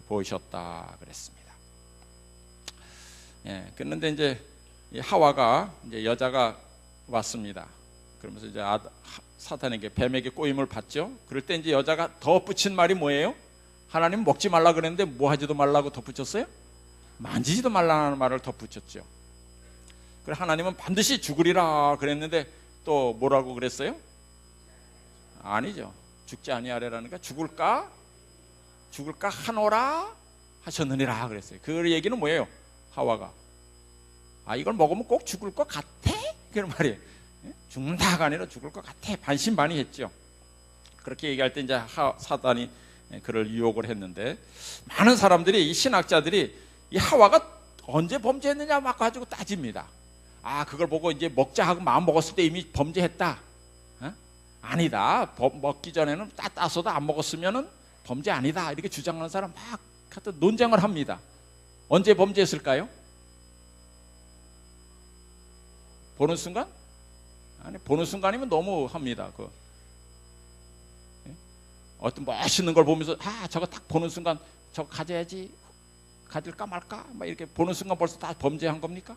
보이셨다 그랬습니다. 예, 그런데 이제 하와가 이제 여자가 왔습니다. 그러면서 이제 사탄에게, 뱀에게 꼬임을 받죠. 그럴 때 이제 여자가 덧붙인 말이 뭐예요? 하나님 먹지 말라 그랬는데 뭐 하지도 말라고 덧붙였어요? 만지지도 말라는 말을 덧붙였죠. 그래 하나님은 반드시 죽으리라 그랬는데 또 뭐라고 그랬어요? 아니죠. 죽지 아니하리라니까 죽을까 하노라 하셨느니라 그랬어요. 그 얘기는 뭐예요? 하와가 이걸 먹으면 꼭 죽을 것 같아? 그런 말이에요. 죽는다가 아니라 죽을 것 같아. 반신반의했죠. 그렇게 얘기할 때 이제 사단이 그를 유혹을 했는데, 많은 사람들이, 이 신학자들이 이 하와가 언제 범죄했느냐 막 가지고 따집니다. 그걸 보고 이제 먹자 하고 마음 먹었을 때 이미 범죄했다. 아니다. 먹기 전에는 따서도 안 먹었으면은 범죄 아니다. 이렇게 주장하는 사람 막 갖다 논쟁을 합니다. 언제 범죄했을까요? 보는 순간? 아니, 보는 순간이면 너무 합니다. 어떤 멋있는 걸 보면서 저거 딱 보는 순간 저거 가져야지, 가질까 말까 막 이렇게 보는 순간 벌써 다 범죄한 겁니까?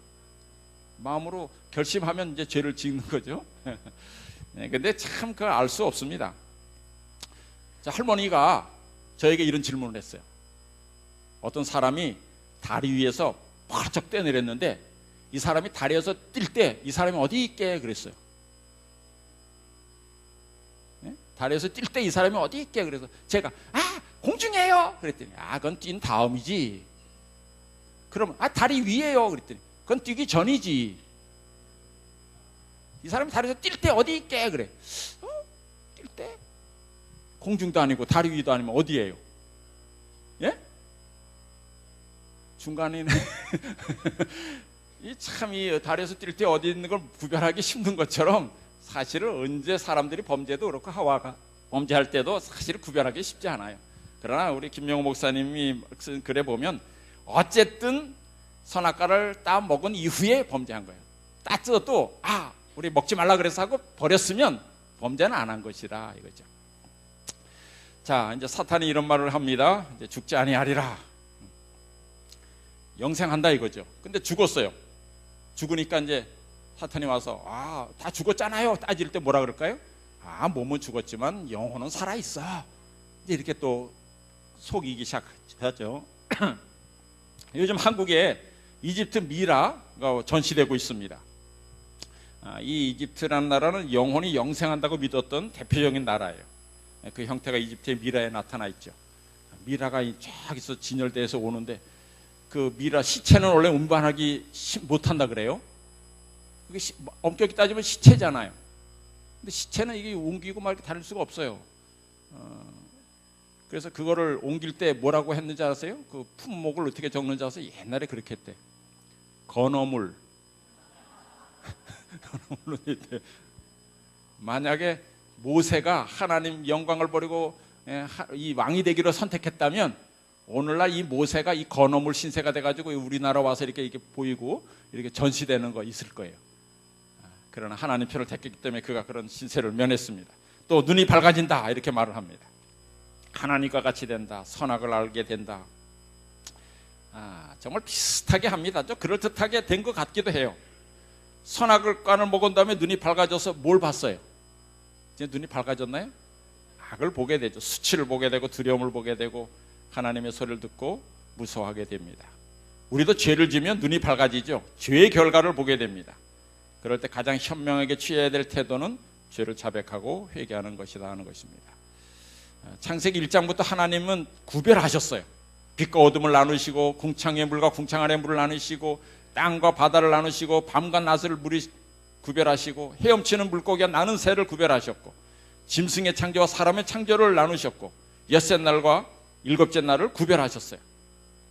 마음으로 결심하면 이제 죄를 짓는 거죠. 근데 참 그걸 알 수 없습니다. 자, 할머니가 저에게 이런 질문을 했어요. 어떤 사람이 다리 위에서 펄쩍 뛰어내렸는데 이 사람이 다리에서 뛸 때 이 사람이 어디 있게 그랬어요. 다리에서 뛸 때 이 사람이 어디 있게 그래서 제가 공중에요 그랬더니 그건 뛴 다음이지. 그러면 다리 위에요 그랬더니 그건 뛰기 전이지. 이 사람이 다리에서 뛸 때 어디 있게 그래. 뛸 때 공중도 아니고 다리 위도 아니면 어디예요? 예? 중간이네. 이 달에서 뛸 때 어디 있는 걸 구별하기 힘든 것처럼 사실은 언제 사람들이 범죄도 그렇고 하와가 범죄할 때도 사실 구별하기 쉽지 않아요. 그러나 우리 김명호 목사님이 쓴 글에 보면 어쨌든 선악과를 따 먹은 이후에 범죄한 거예요. 따져도 우리 먹지 말라 그래서 하고 버렸으면 범죄는 안 한 것이라 이거죠. 자, 이제 사탄이 이런 말을 합니다. 이제 죽지 아니하리라. 영생한다 이거죠. 근데 죽었어요. 죽으니까 이제 사탄이 와서 다 죽었잖아요. 따질 때 뭐라 그럴까요? 몸은 죽었지만 영혼은 살아 있어. 이제 이렇게 또 속이기 시작하죠. 요즘 한국에 이집트 미라가 전시되고 있습니다. 이 이집트라는 나라는 영혼이 영생한다고 믿었던 대표적인 나라예요. 그 형태가 이집트의 미라에 나타나 있죠. 미라가 쫙 있어 진열대에서 오는데 그 미라 시체는 원래 운반하기 못한다 그래요. 그게 엄격히 따지면 시체잖아요. 근데 시체는 이게 옮기고 막 이렇게 다닐 수가 없어요. 그래서 그거를 옮길 때 뭐라고 했는지 아세요? 그 품목을 어떻게 적는지 아세요? 옛날에 그렇게 했대. 건어물. 만약에 모세가 하나님 영광을 버리고 이 왕이 되기로 선택했다면 오늘날 이 모세가 이 건어물 신세가 돼가지고 우리나라 와서 이렇게 보이고 이렇게 전시되는 거 있을 거예요. 그러나 하나님 표를 택했기 때문에 그가 그런 신세를 면했습니다. 또 눈이 밝아진다 이렇게 말을 합니다. 하나님과 같이 된다. 선악을 알게 된다. 정말 비슷하게 합니다. 좀 그럴듯하게 된 것 같기도 해요. 선악과를 먹은 다음에 눈이 밝아져서 뭘 봤어요? 이제 눈이 밝아졌나요? 악을 보게 되죠. 수치를 보게 되고 두려움을 보게 되고 하나님의 소리를 듣고 무서워하게 됩니다. 우리도 죄를 지면 눈이 밝아지죠. 죄의 결과를 보게 됩니다. 그럴 때 가장 현명하게 취해야 될 태도는 죄를 자백하고 회개하는 것이다 하는 것입니다. 창세기 1장부터 하나님은 구별하셨어요. 빛과 어둠을 나누시고 궁창의 물과 궁창 아래 물을 나누시고 땅과 바다를 나누시고 밤과 낮을 물이 구별하시고 헤엄치는 물고기와 나는 새를 구별하셨고 짐승의 창조와 사람의 창조를 나누셨고 엿새 날과 일곱째 날을 구별하셨어요.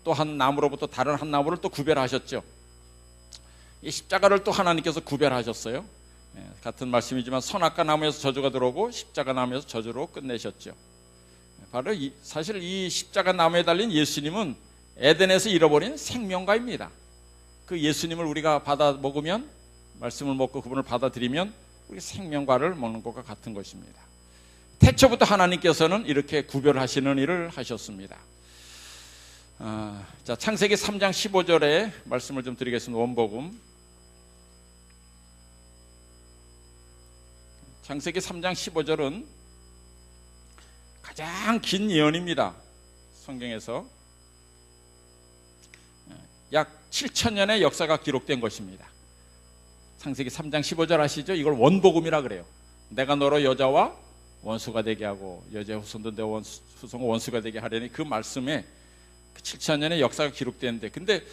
또 한 나무로부터 다른 한 나무를 또 구별하셨죠. 이 십자가를 또 하나님께서 구별하셨어요. 같은 말씀이지만 선악과 나무에서 저주가 들어오고 십자가 나무에서 저주로 끝내셨죠. 바로 사실 이 십자가 나무에 달린 예수님은 에덴에서 잃어버린 생명과입니다. 그 예수님을 우리가 받아 먹으면 말씀을 먹고 그분을 받아들이면 우리 생명과를 먹는 것과 같은 것입니다. 태초부터 하나님께서는 이렇게 구별하시는 일을 하셨습니다. 자, 창세기 3장 15절에 말씀을 좀 드리겠습니다. 원복음 창세기 3장 15절은 가장 긴 예언입니다. 성경에서 약 7,000년의 역사가 기록된 것입니다. 창세기 3장 15절 아시죠? 이걸 원복음이라 그래요. 내가 너로 여자와 원수가 되게 하고 여자의 후손도 내 후손과 원수가 되게 하려니 그 말씀에 7,000년의 역사가 기록되는데 근데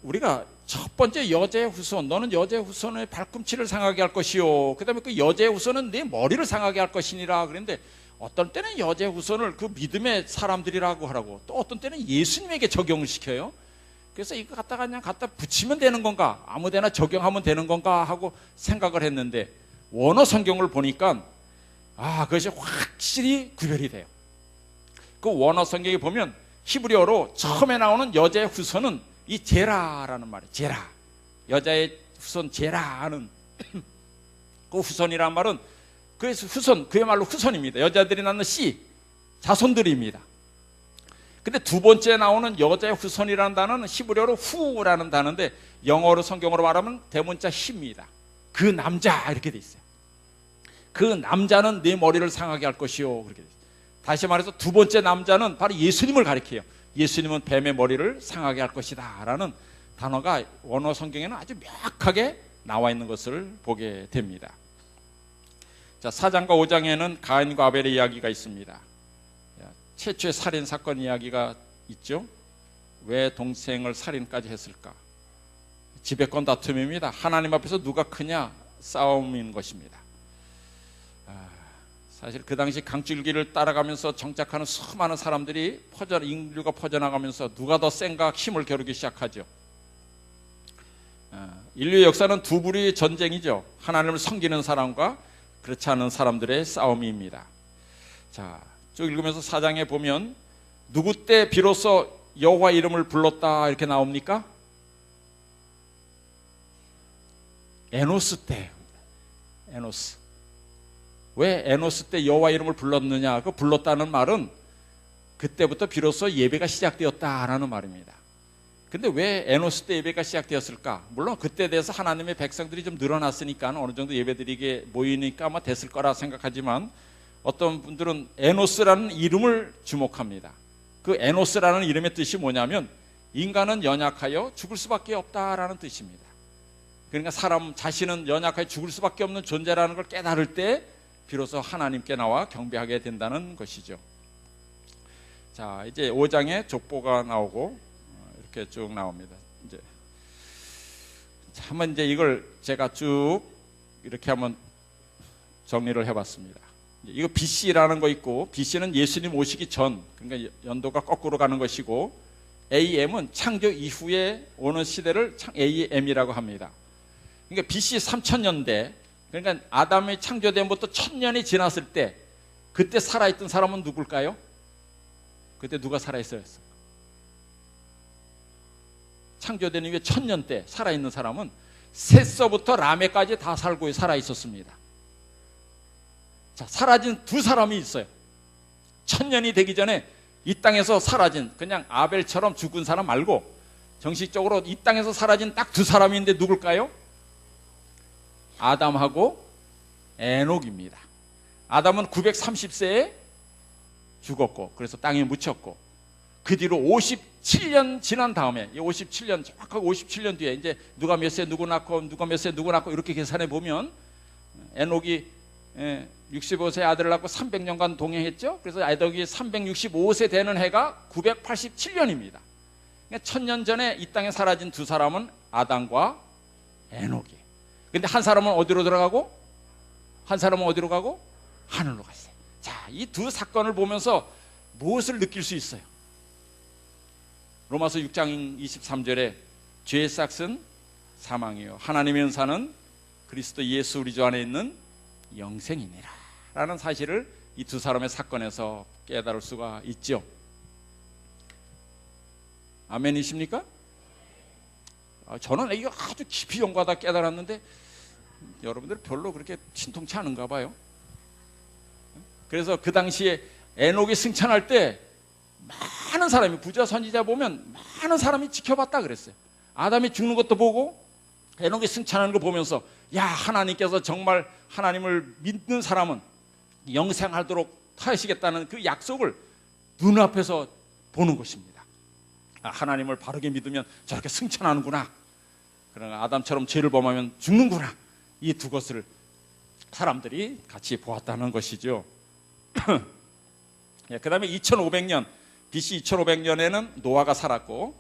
우리가 첫 번째 여자의 후손 너는 여자의 후손의 발꿈치를 상하게 할 것이요 그 다음에 그 여자의 후손은 네 머리를 상하게 할 것이니라 그랬는데 어떤 때는 여자의 후손을 그 믿음의 사람들이라고 하라고 또 어떤 때는 예수님에게 적용을 시켜요. 그래서 이거 갖다가 그냥 갖다 붙이면 되는 건가 아무데나 적용하면 되는 건가 하고 생각을 했는데 원어 성경을 보니까 그것이 확실히 구별이 돼요. 그 원어 성경에 보면 히브리어로 처음에 나오는 여자의 후손은 이 제라라는 말이에요. 제라 여자의 후손 제라는 그 후손이란 말은 그래서 후손 그야말로 후손입니다. 여자들이 낳는 씨 자손들입니다. 근데 두 번째 나오는 여자의 후손이라는 단어는 히브리어로 후라는 단어인데 영어로 성경으로 말하면 대문자 히입니다. 그 남자 이렇게 돼 있어요. 그 남자는 내 머리를 상하게 할 것이요 그렇게 돼 있어요. 다시 말해서 두 번째 남자는 바로 예수님을 가리켜요. 예수님은 뱀의 머리를 상하게 할 것이다 라는 단어가 원어 성경에는 아주 명확하게 나와 있는 것을 보게 됩니다. 자, 4장과 5장에는 가인과 아벨의 이야기가 있습니다. 최초의 살인 사건 이야기가 있죠. 왜 동생을 살인까지 했을까? 지배권 다툼입니다. 하나님 앞에서 누가 크냐 싸움인 것입니다. 사실 그 당시 강줄기를 따라가면서 정착하는 수많은 사람들이 인류가 퍼져나가면서 누가 더 센가 힘을 겨루기 시작하죠. 인류 역사는 두 부류의 전쟁이죠. 하나님을 섬기는 사람과 그렇지 않은 사람들의 싸움입니다. 자, 쭉 읽으면서 4장에 보면 누구 때 비로소 여호와 이름을 불렀다 이렇게 나옵니까? 에노스 때. 에노스. 왜 에노스 때 여호와 이름을 불렀느냐? 그 불렀다는 말은 그때부터 비로소 예배가 시작되었다라는 말입니다. 근데 왜 에노스 때 예배가 시작되었을까? 물론 그때 대해서 하나님의 백성들이 좀 늘어났으니까 어느 정도 예배드리게 모이니까 아마 됐을 거라 생각하지만 어떤 분들은 에노스라는 이름을 주목합니다. 그 에노스라는 이름의 뜻이 뭐냐면 인간은 연약하여 죽을 수밖에 없다라는 뜻입니다. 그러니까 사람 자신은 연약하여 죽을 수밖에 없는 존재라는 걸 깨달을 때 비로소 하나님께 나와 경배하게 된다는 것이죠. 자, 이제 5장에 족보가 나오고 이렇게 쭉 나옵니다. 이제 한번 이제 이걸 제가 쭉 이렇게 한번 정리를 해봤습니다. 이거 BC라는 거 있고, BC는 예수님 오시기 전, 그러니까 연도가 거꾸로 가는 것이고, AM은 창조 이후에 오는 시대를 AM이라고 합니다. 그러니까 BC 3000년대, 그러니까 아담이 창조됨부터 1000년이 지났을 때 그때 살아있던 사람은 누굴까요? 그때 누가 살아있어요? 창조된 이후에 1000년 때 살아있는 사람은 셋서부터 라메까지 다 살고 살아있었습니다. 자, 사라진 두 사람이 있어요. 1000년이 되기 전에 이 땅에서 사라진, 그냥 아벨처럼 죽은 사람 말고 정식적으로 이 땅에서 사라진 딱 두 사람이 있는데 누굴까요? 아담하고 에녹입니다. 아담은 930세에 죽었고, 그래서 땅에 묻혔고, 그 뒤로 57년 지난 다음에, 이 57년, 정확하게 57년 뒤에 이제 누가 몇 세 누구 낳고, 누가 몇 세 누구 낳고 이렇게 계산해 보면 에녹이 65세 아들을 낳고 300년간 동행했죠. 그래서 에녹이 365세 되는 해가 987년입니다. 그러니까 1000년 전에 이 땅에 사라진 두 사람은 아담과 에녹이에요. 근데 한 사람은 어디로 들어가고 한 사람은 어디로 가고 하늘로 갔어요. 자, 이 두 사건을 보면서 무엇을 느낄 수 있어요? 로마서 6장 23절에 죄의 싹은 사망이요 하나님의 은사는 그리스도 예수 우리 주 안에 있는 영생이니라 라는 사실을 이 두 사람의 사건에서 깨달을 수가 있죠. 아멘이십니까? 저는 이거 아주 깊이 연구하다 깨달았는데 여러분들 별로 그렇게 신통치 않은가 봐요. 그래서 그 당시에 에녹이 승천할 때 많은 사람이, 부자 선지자 보면 많은 사람이 지켜봤다 그랬어요. 아담이 죽는 것도 보고 에녹이 승천하는 거 보면서, 야, 하나님께서 정말 하나님을 믿는 사람은 영생하도록 하시겠다는 그 약속을 눈앞에서 보는 것입니다. 하나님을 바르게 믿으면 저렇게 승천하는구나, 그러나 아담처럼 죄를 범하면 죽는구나, 이 두 것을 사람들이 같이 보았다는 것이죠. 그 다음에 2500년, BC 2500년에는 노아가 살았고,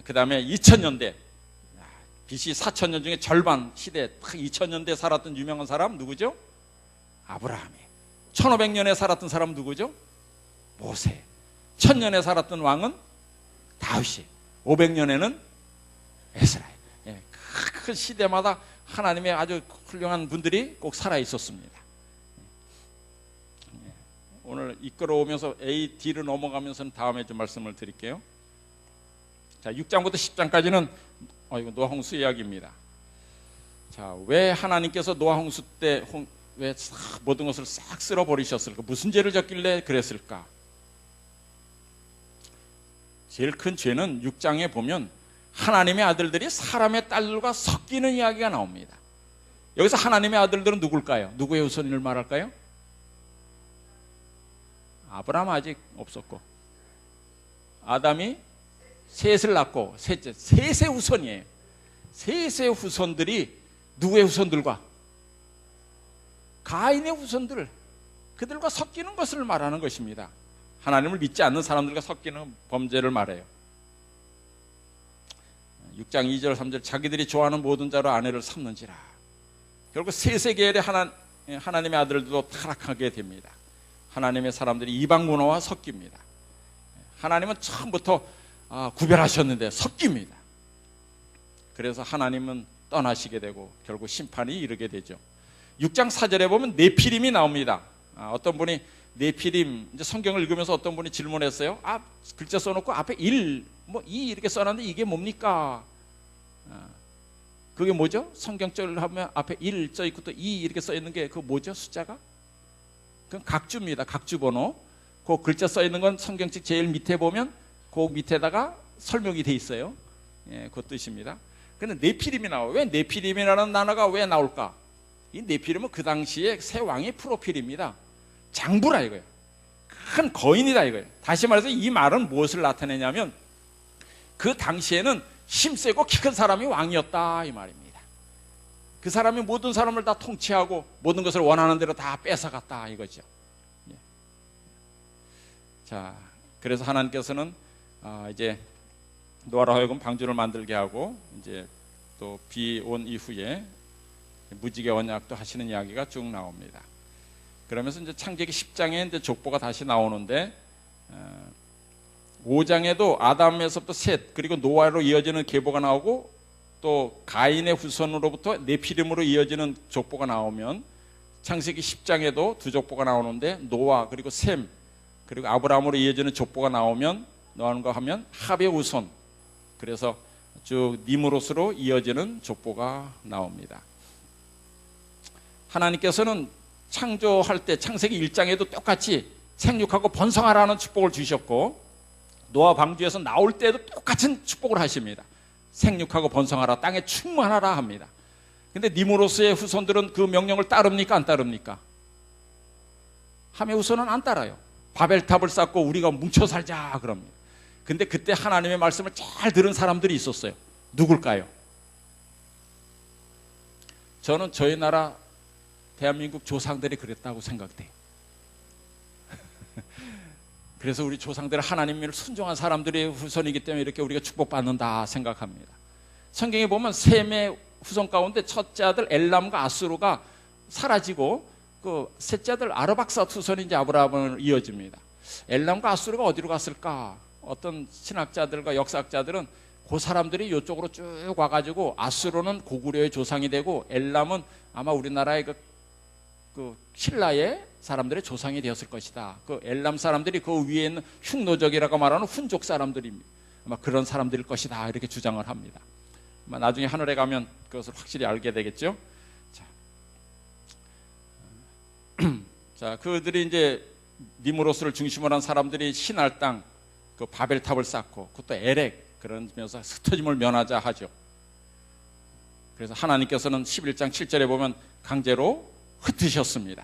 그 다음에 2000년대, BC 4000년 중에 절반 시대, 2000년대 살았던 유명한 사람 누구죠? 아브라함이. 1500년에 살았던 사람 누구죠? 모세. 1000년에 살았던 왕은 다윗이. 500년에는 에스라엘. 그 시대마다 하나님의 아주 훌륭한 분들이 꼭 살아 있었습니다. 오늘 이끌어오면서 A, D로 넘어가면서는 다음에 좀 말씀을 드릴게요. 자, 6장부터 10장까지는 이거 노아 홍수 이야기입니다. 자, 왜 하나님께서 노아 홍수 때 왜 모든 것을 싹 쓸어 버리셨을까? 무슨 죄를 졌길래 그랬을까? 제일 큰 죄는 6장에 보면 하나님의 아들들이 사람의 딸들과 섞이는 이야기가 나옵니다. 여기서 하나님의 아들들은 누굴까요? 누구의 후손을 말할까요? 아브라함 아직 없었고, 아담이 셋을 낳고 셋의 후손이에요. 셋의 후손들이 누구의 후손들과? 가인의 후손들, 그들과 섞이는 것을 말하는 것입니다. 하나님을 믿지 않는 사람들과 섞이는 범죄를 말해요. 6장 2절 3절 자기들이 좋아하는 모든 자로 아내를 삼는지라. 결국 셋의 계열의 하나님의 아들들도 타락하게 됩니다. 하나님의 사람들이 이방 문화와 섞입니다. 하나님은 처음부터 구별하셨는데 섞입니다. 그래서 하나님은 떠나시게 되고 결국 심판이 이르게 되죠. 6장 4절에 보면 네피림이 나옵니다. 어떤 분이 네피림, 이제 성경을 읽으면서 어떤 분이 질문했어요. 글자 써놓고 앞에 1, 2 이렇게 써놨는데 이게 뭡니까? 그게 뭐죠? 성경절 하면 앞에 1 써있고 또 2 이렇게 써있는 게 그거 뭐죠? 숫자가? 그건 각주입니다. 각주 번호. 그 글자 써있는 건 성경책 제일 밑에 보면 그 밑에다가 설명이 돼 있어요. 그 뜻입니다. 근데 네피림이 나와요. 왜 네피림이라는 단어가 왜 나올까? 이 네피림은 그 당시에 새 왕의 프로필입니다. 장부라 이거예요. 큰 거인이다 이거예요. 다시 말해서 이 말은 무엇을 나타내냐면 그 당시에는 힘세고 키 큰 사람이 왕이었다 이 말입니다. 그 사람이 모든 사람을 다 통치하고 모든 것을 원하는 대로 다 뺏어갔다 이거죠. 자, 그래서 하나님께서는 이제 노아로 하여금 방주를 만들게 하고 이제 또 비 온 이후에 무지개 언약도 하시는 이야기가 쭉 나옵니다. 그러면서 이제 창세기 10장에 이제 족보가 다시 나오는데 5장에도 아담에서부터 셋 그리고 노아로 이어지는 계보가 나오고 또 가인의 후손으로부터 네피림으로 이어지는 족보가 나오면 창세기 10장에도 두 족보가 나오는데 노아 그리고 셈 그리고 아브라함으로 이어지는 족보가 나오면 노아가 하면 합의 후손 그래서 쭉 니므롯으로 이어지는 족보가 나옵니다. 하나님께서는 창조할 때 창세기 1장에도 똑같이 생육하고 번성하라는 축복을 주셨고 노아 방주에서 나올 때도 똑같은 축복을 하십니다. 생육하고 번성하라 땅에 충만하라 합니다. 근데 니므롯의 후손들은 그 명령을 따릅니까 안 따릅니까? 함의 후손은 안 따라요. 바벨탑을 쌓고 우리가 뭉쳐 살자 그럽니다. 근데 그때 하나님의 말씀을 잘 들은 사람들이 있었어요. 누굴까요? 저는 저희 나라 대한민국 조상들이 그랬다고 생각돼요. 그래서 우리 조상들은 하나님을 순종한 사람들의 후손이기 때문에 이렇게 우리가 축복받는다 생각합니다. 성경에 보면 셈의 후손 가운데 첫째 아들 엘람과 아수르가 사라지고 그 셋째 아들 아르박삿 후손이 이제 아브라함을 이어집니다. 엘람과 아수르가 어디로 갔을까? 어떤 신학자들과 역사학자들은 그 사람들이 이쪽으로 쭉 와가지고 아수르는 고구려의 조상이 되고 엘람은 아마 우리나라의 그 신라의 사람들의 조상이 되었을 것이다. 그 엘람 사람들이 그 위에 있는 흉노족이라고 말하는 훈족 사람들입니다. 아마 그런 사람들일 것이다 이렇게 주장을 합니다. 아마 나중에 하늘에 가면 그것을 확실히 알게 되겠죠. 자, 그들이 이제 니므롯을 중심으로 한 사람들이 신할 땅, 그 바벨탑을 쌓고 그것도 에렉 그러면서 흩어짐을 면하자 하죠. 그래서 하나님께서는 11장 7절에 보면 강제로 흩으셨습니다.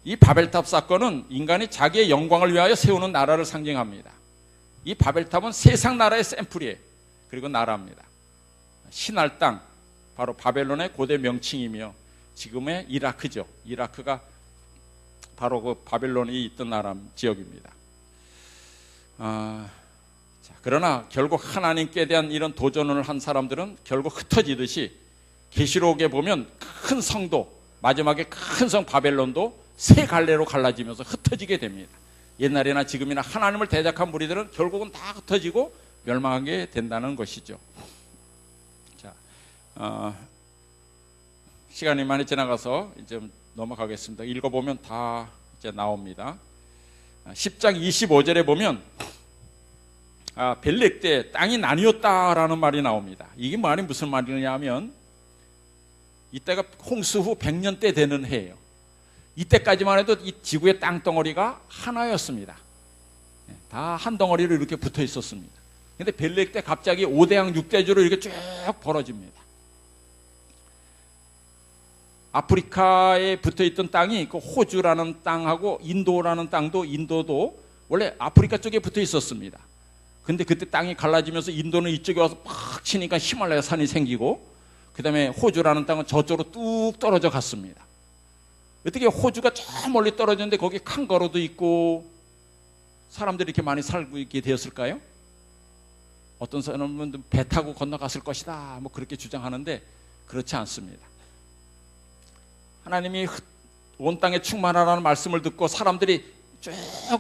이 바벨탑 사건은 인간이 자기의 영광을 위하여 세우는 나라를 상징합니다. 이 바벨탑은 세상 나라의 샘플이에요. 그리고 나라입니다. 신할 땅, 바로 바벨론의 고대 명칭이며 지금의 이라크죠. 이라크가 바로 그 바벨론이 있던 나라 지역입니다. 그러나 결국 하나님께 대한 이런 도전을 한 사람들은 결국 흩어지듯이 계시록에 보면 큰 성도, 마지막에 큰 성 바벨론도 세 갈래로 갈라지면서 흩어지게 됩니다. 옛날이나 지금이나 하나님을 대적한 무리들은 결국은 다 흩어지고 멸망하게 된다는 것이죠. 자, 시간이 많이 지나가서 이제 넘어가겠습니다. 읽어보면 다 이제 나옵니다. 10장 25절에 보면 벨렉 때 땅이 나뉘었다라는 말이 나옵니다. 이게 말이 무슨 말이냐면 이때가 홍수 후 100년 때 되는 해예요. 이때까지만 해도 이 지구의 땅덩어리가 하나였습니다. 다 한 덩어리로 이렇게 붙어 있었습니다. 근데 벨렉 때 갑자기 5대양 6대주로 이렇게 쭉 벌어집니다. 아프리카에 붙어 있던 땅이 그 호주라는 땅하고 인도라는 땅도 인도도 원래 아프리카 쪽에 붙어 있었습니다. 근데 그때 땅이 갈라지면서 인도는 이쪽에 와서 팍 치니까 히말라야 산이 생기고 그 다음에 호주라는 땅은 저쪽으로 뚝 떨어져 갔습니다. 어떻게 호주가 저 멀리 떨어졌는데 거기 칸가루도 있고 사람들이 이렇게 많이 살고 있게 되었을까요? 어떤 사람은 배 타고 건너갔을 것이다 뭐 그렇게 주장하는데 그렇지 않습니다. 하나님이 온 땅에 충만하라는 말씀을 듣고 사람들이 쭉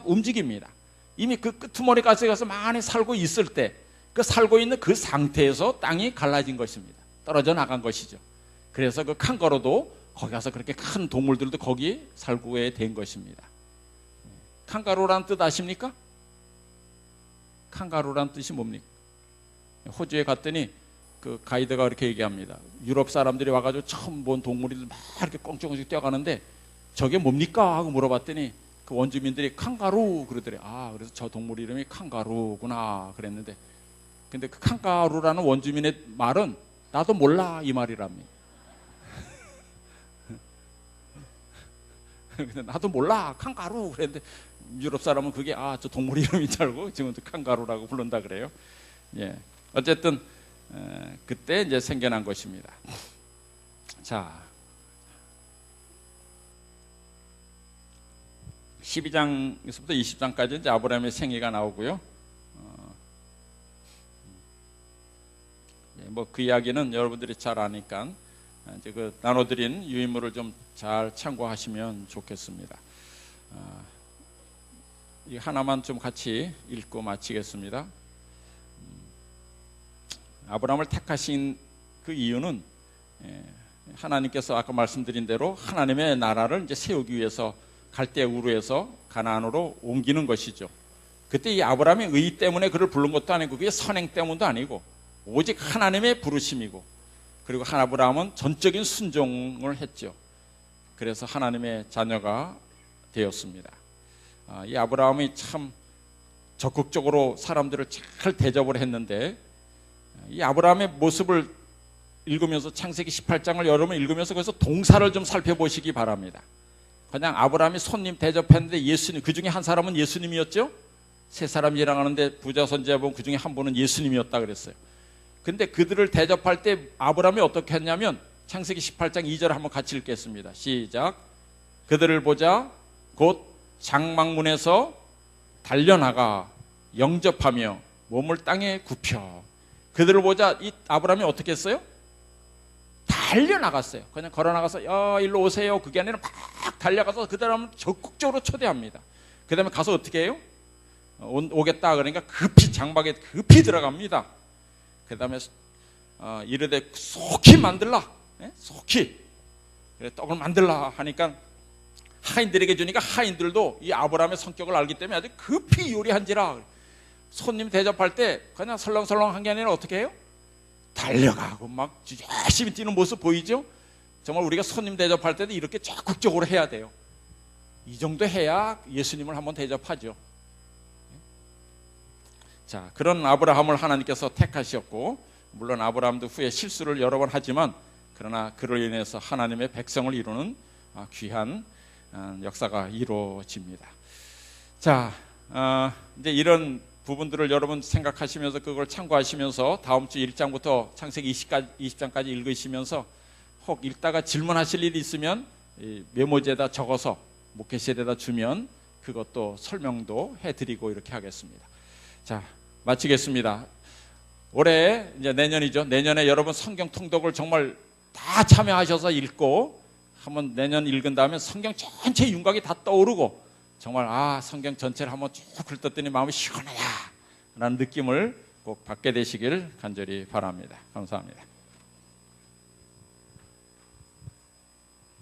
움직입니다. 이미 그 끄트머리까지 가서 많이 살고 있을 때 그 살고 있는 그 상태에서 땅이 갈라진 것입니다. 떨어져 나간 것이죠. 그래서 그 칸가루도 거기 가서 그렇게 큰 동물들도 거기 살게 된 것입니다. 칸가루란 뜻 아십니까? 칸가루란 뜻이 뭡니까? 호주에 갔더니 그 가이드가 이렇게 얘기합니다. 유럽 사람들이 와가지고 처음 본 동물이 막 이렇게 꽁충꽁충 뛰어가는데 저게 뭡니까? 하고 물어봤더니 그 원주민들이 칸가루 그러더래. 아, 그래서 저 동물 이름이 칸가루구나 그랬는데, 근데 그 칸가루라는 원주민의 말은 나도 몰라 이 말이랍니다. 근데 나도 몰라 칸가루 그랬는데 유럽 사람은 그게 저 동물 이름인 줄 알고 지금도 칸가루라고 부른다 그래요. 예, 어쨌든 그때 이제 생겨난 것입니다. 자, 12장에서부터 20장까지 이제 아브라함의 생애가 나오고요. 뭐 그 이야기는 여러분들이 잘 아니까 이제 그 나눠드린 유인물을 좀 잘 참고하시면 좋겠습니다. 이 하나만 좀 같이 읽고 마치겠습니다. 아브라함을 택하신 그 이유는 하나님께서 아까 말씀드린 대로 하나님의 나라를 이제 세우기 위해서 갈대 우르에서 가나안으로 옮기는 것이죠. 그때 이 아브라함의 의 때문에 그를 부른 것도 아니고 그게 선행 때문도 아니고 오직 하나님의 부르심이고, 그리고 아브라함은 전적인 순종을 했죠. 그래서 하나님의 자녀가 되었습니다. 이 아브라함이 참 적극적으로 사람들을 잘 대접을 했는데, 이 아브라함의 모습을 읽으면서 창세기 18장을 여러분 읽으면서 거기서 동사를 좀 살펴보시기 바랍니다. 그냥 아브라함이 손님 대접했는데 예수님, 그 중에 한 사람은 예수님이었죠. 세 사람이 일어나는데 부자 선지자 보면 그 중에 한 분은 예수님이었다 그랬어요. 근데 그들을 대접할 때 아브라함이 어떻게 했냐면 창세기 18장 2절 한번 같이 읽겠습니다. 시작. 그들을 보자 곧 장막문에서 달려나가 영접하며 몸을 땅에 굽혀. 그들을 보자 이 아브라함이 어떻게 했어요? 달려나갔어요. 그냥 걸어나가서 일로 오세요 그게 아니라 막 달려가서 그 사람을 적극적으로 초대합니다. 그 다음에 가서 어떻게 해요? 오겠다 그러니까 급히 장막에 급히 들어갑니다. 그 다음에 이르되 속히 만들라, 속히 그래, 떡을 만들라 하니까 하인들에게 주니까 하인들도 이 아브라함의 성격을 알기 때문에 아주 급히 요리한지라. 손님 대접할 때 그냥 설렁설렁 한 게 아니라 어떻게 해요? 달려가고 막 열심히 뛰는 모습 보이죠? 정말 우리가 손님 대접할 때도 이렇게 적극적으로 해야 돼요. 이 정도 해야 예수님을 한번 대접하죠. 자, 그런 아브라함을 하나님께서 택하셨고, 물론 아브라함도 후에 실수를 여러 번 하지만 그러나 그로 인해서 하나님의 백성을 이루는 귀한 역사가 이루어집니다. 자, 이제 이런 부분들을 여러분 생각하시면서 그걸 참고하시면서 다음 주 1장부터 창세기 20장까지 읽으시면서 혹 읽다가 질문하실 일이 있으면 메모지에다 적어서 목회실에다 주면 그것도 설명도 해드리고 이렇게 하겠습니다. 자, 마치겠습니다. 올해 이제 내년이죠. 내년에 여러분 성경 통독을 정말 다 참여하셔서 읽고 한번 내년 읽은 다음에 성경 전체 윤곽이 다 떠오르고 정말 성경 전체를 한번 쭉 훑었더니 마음이 시원하다 라는 느낌을 꼭 받게 되시길 간절히 바랍니다. 감사합니다.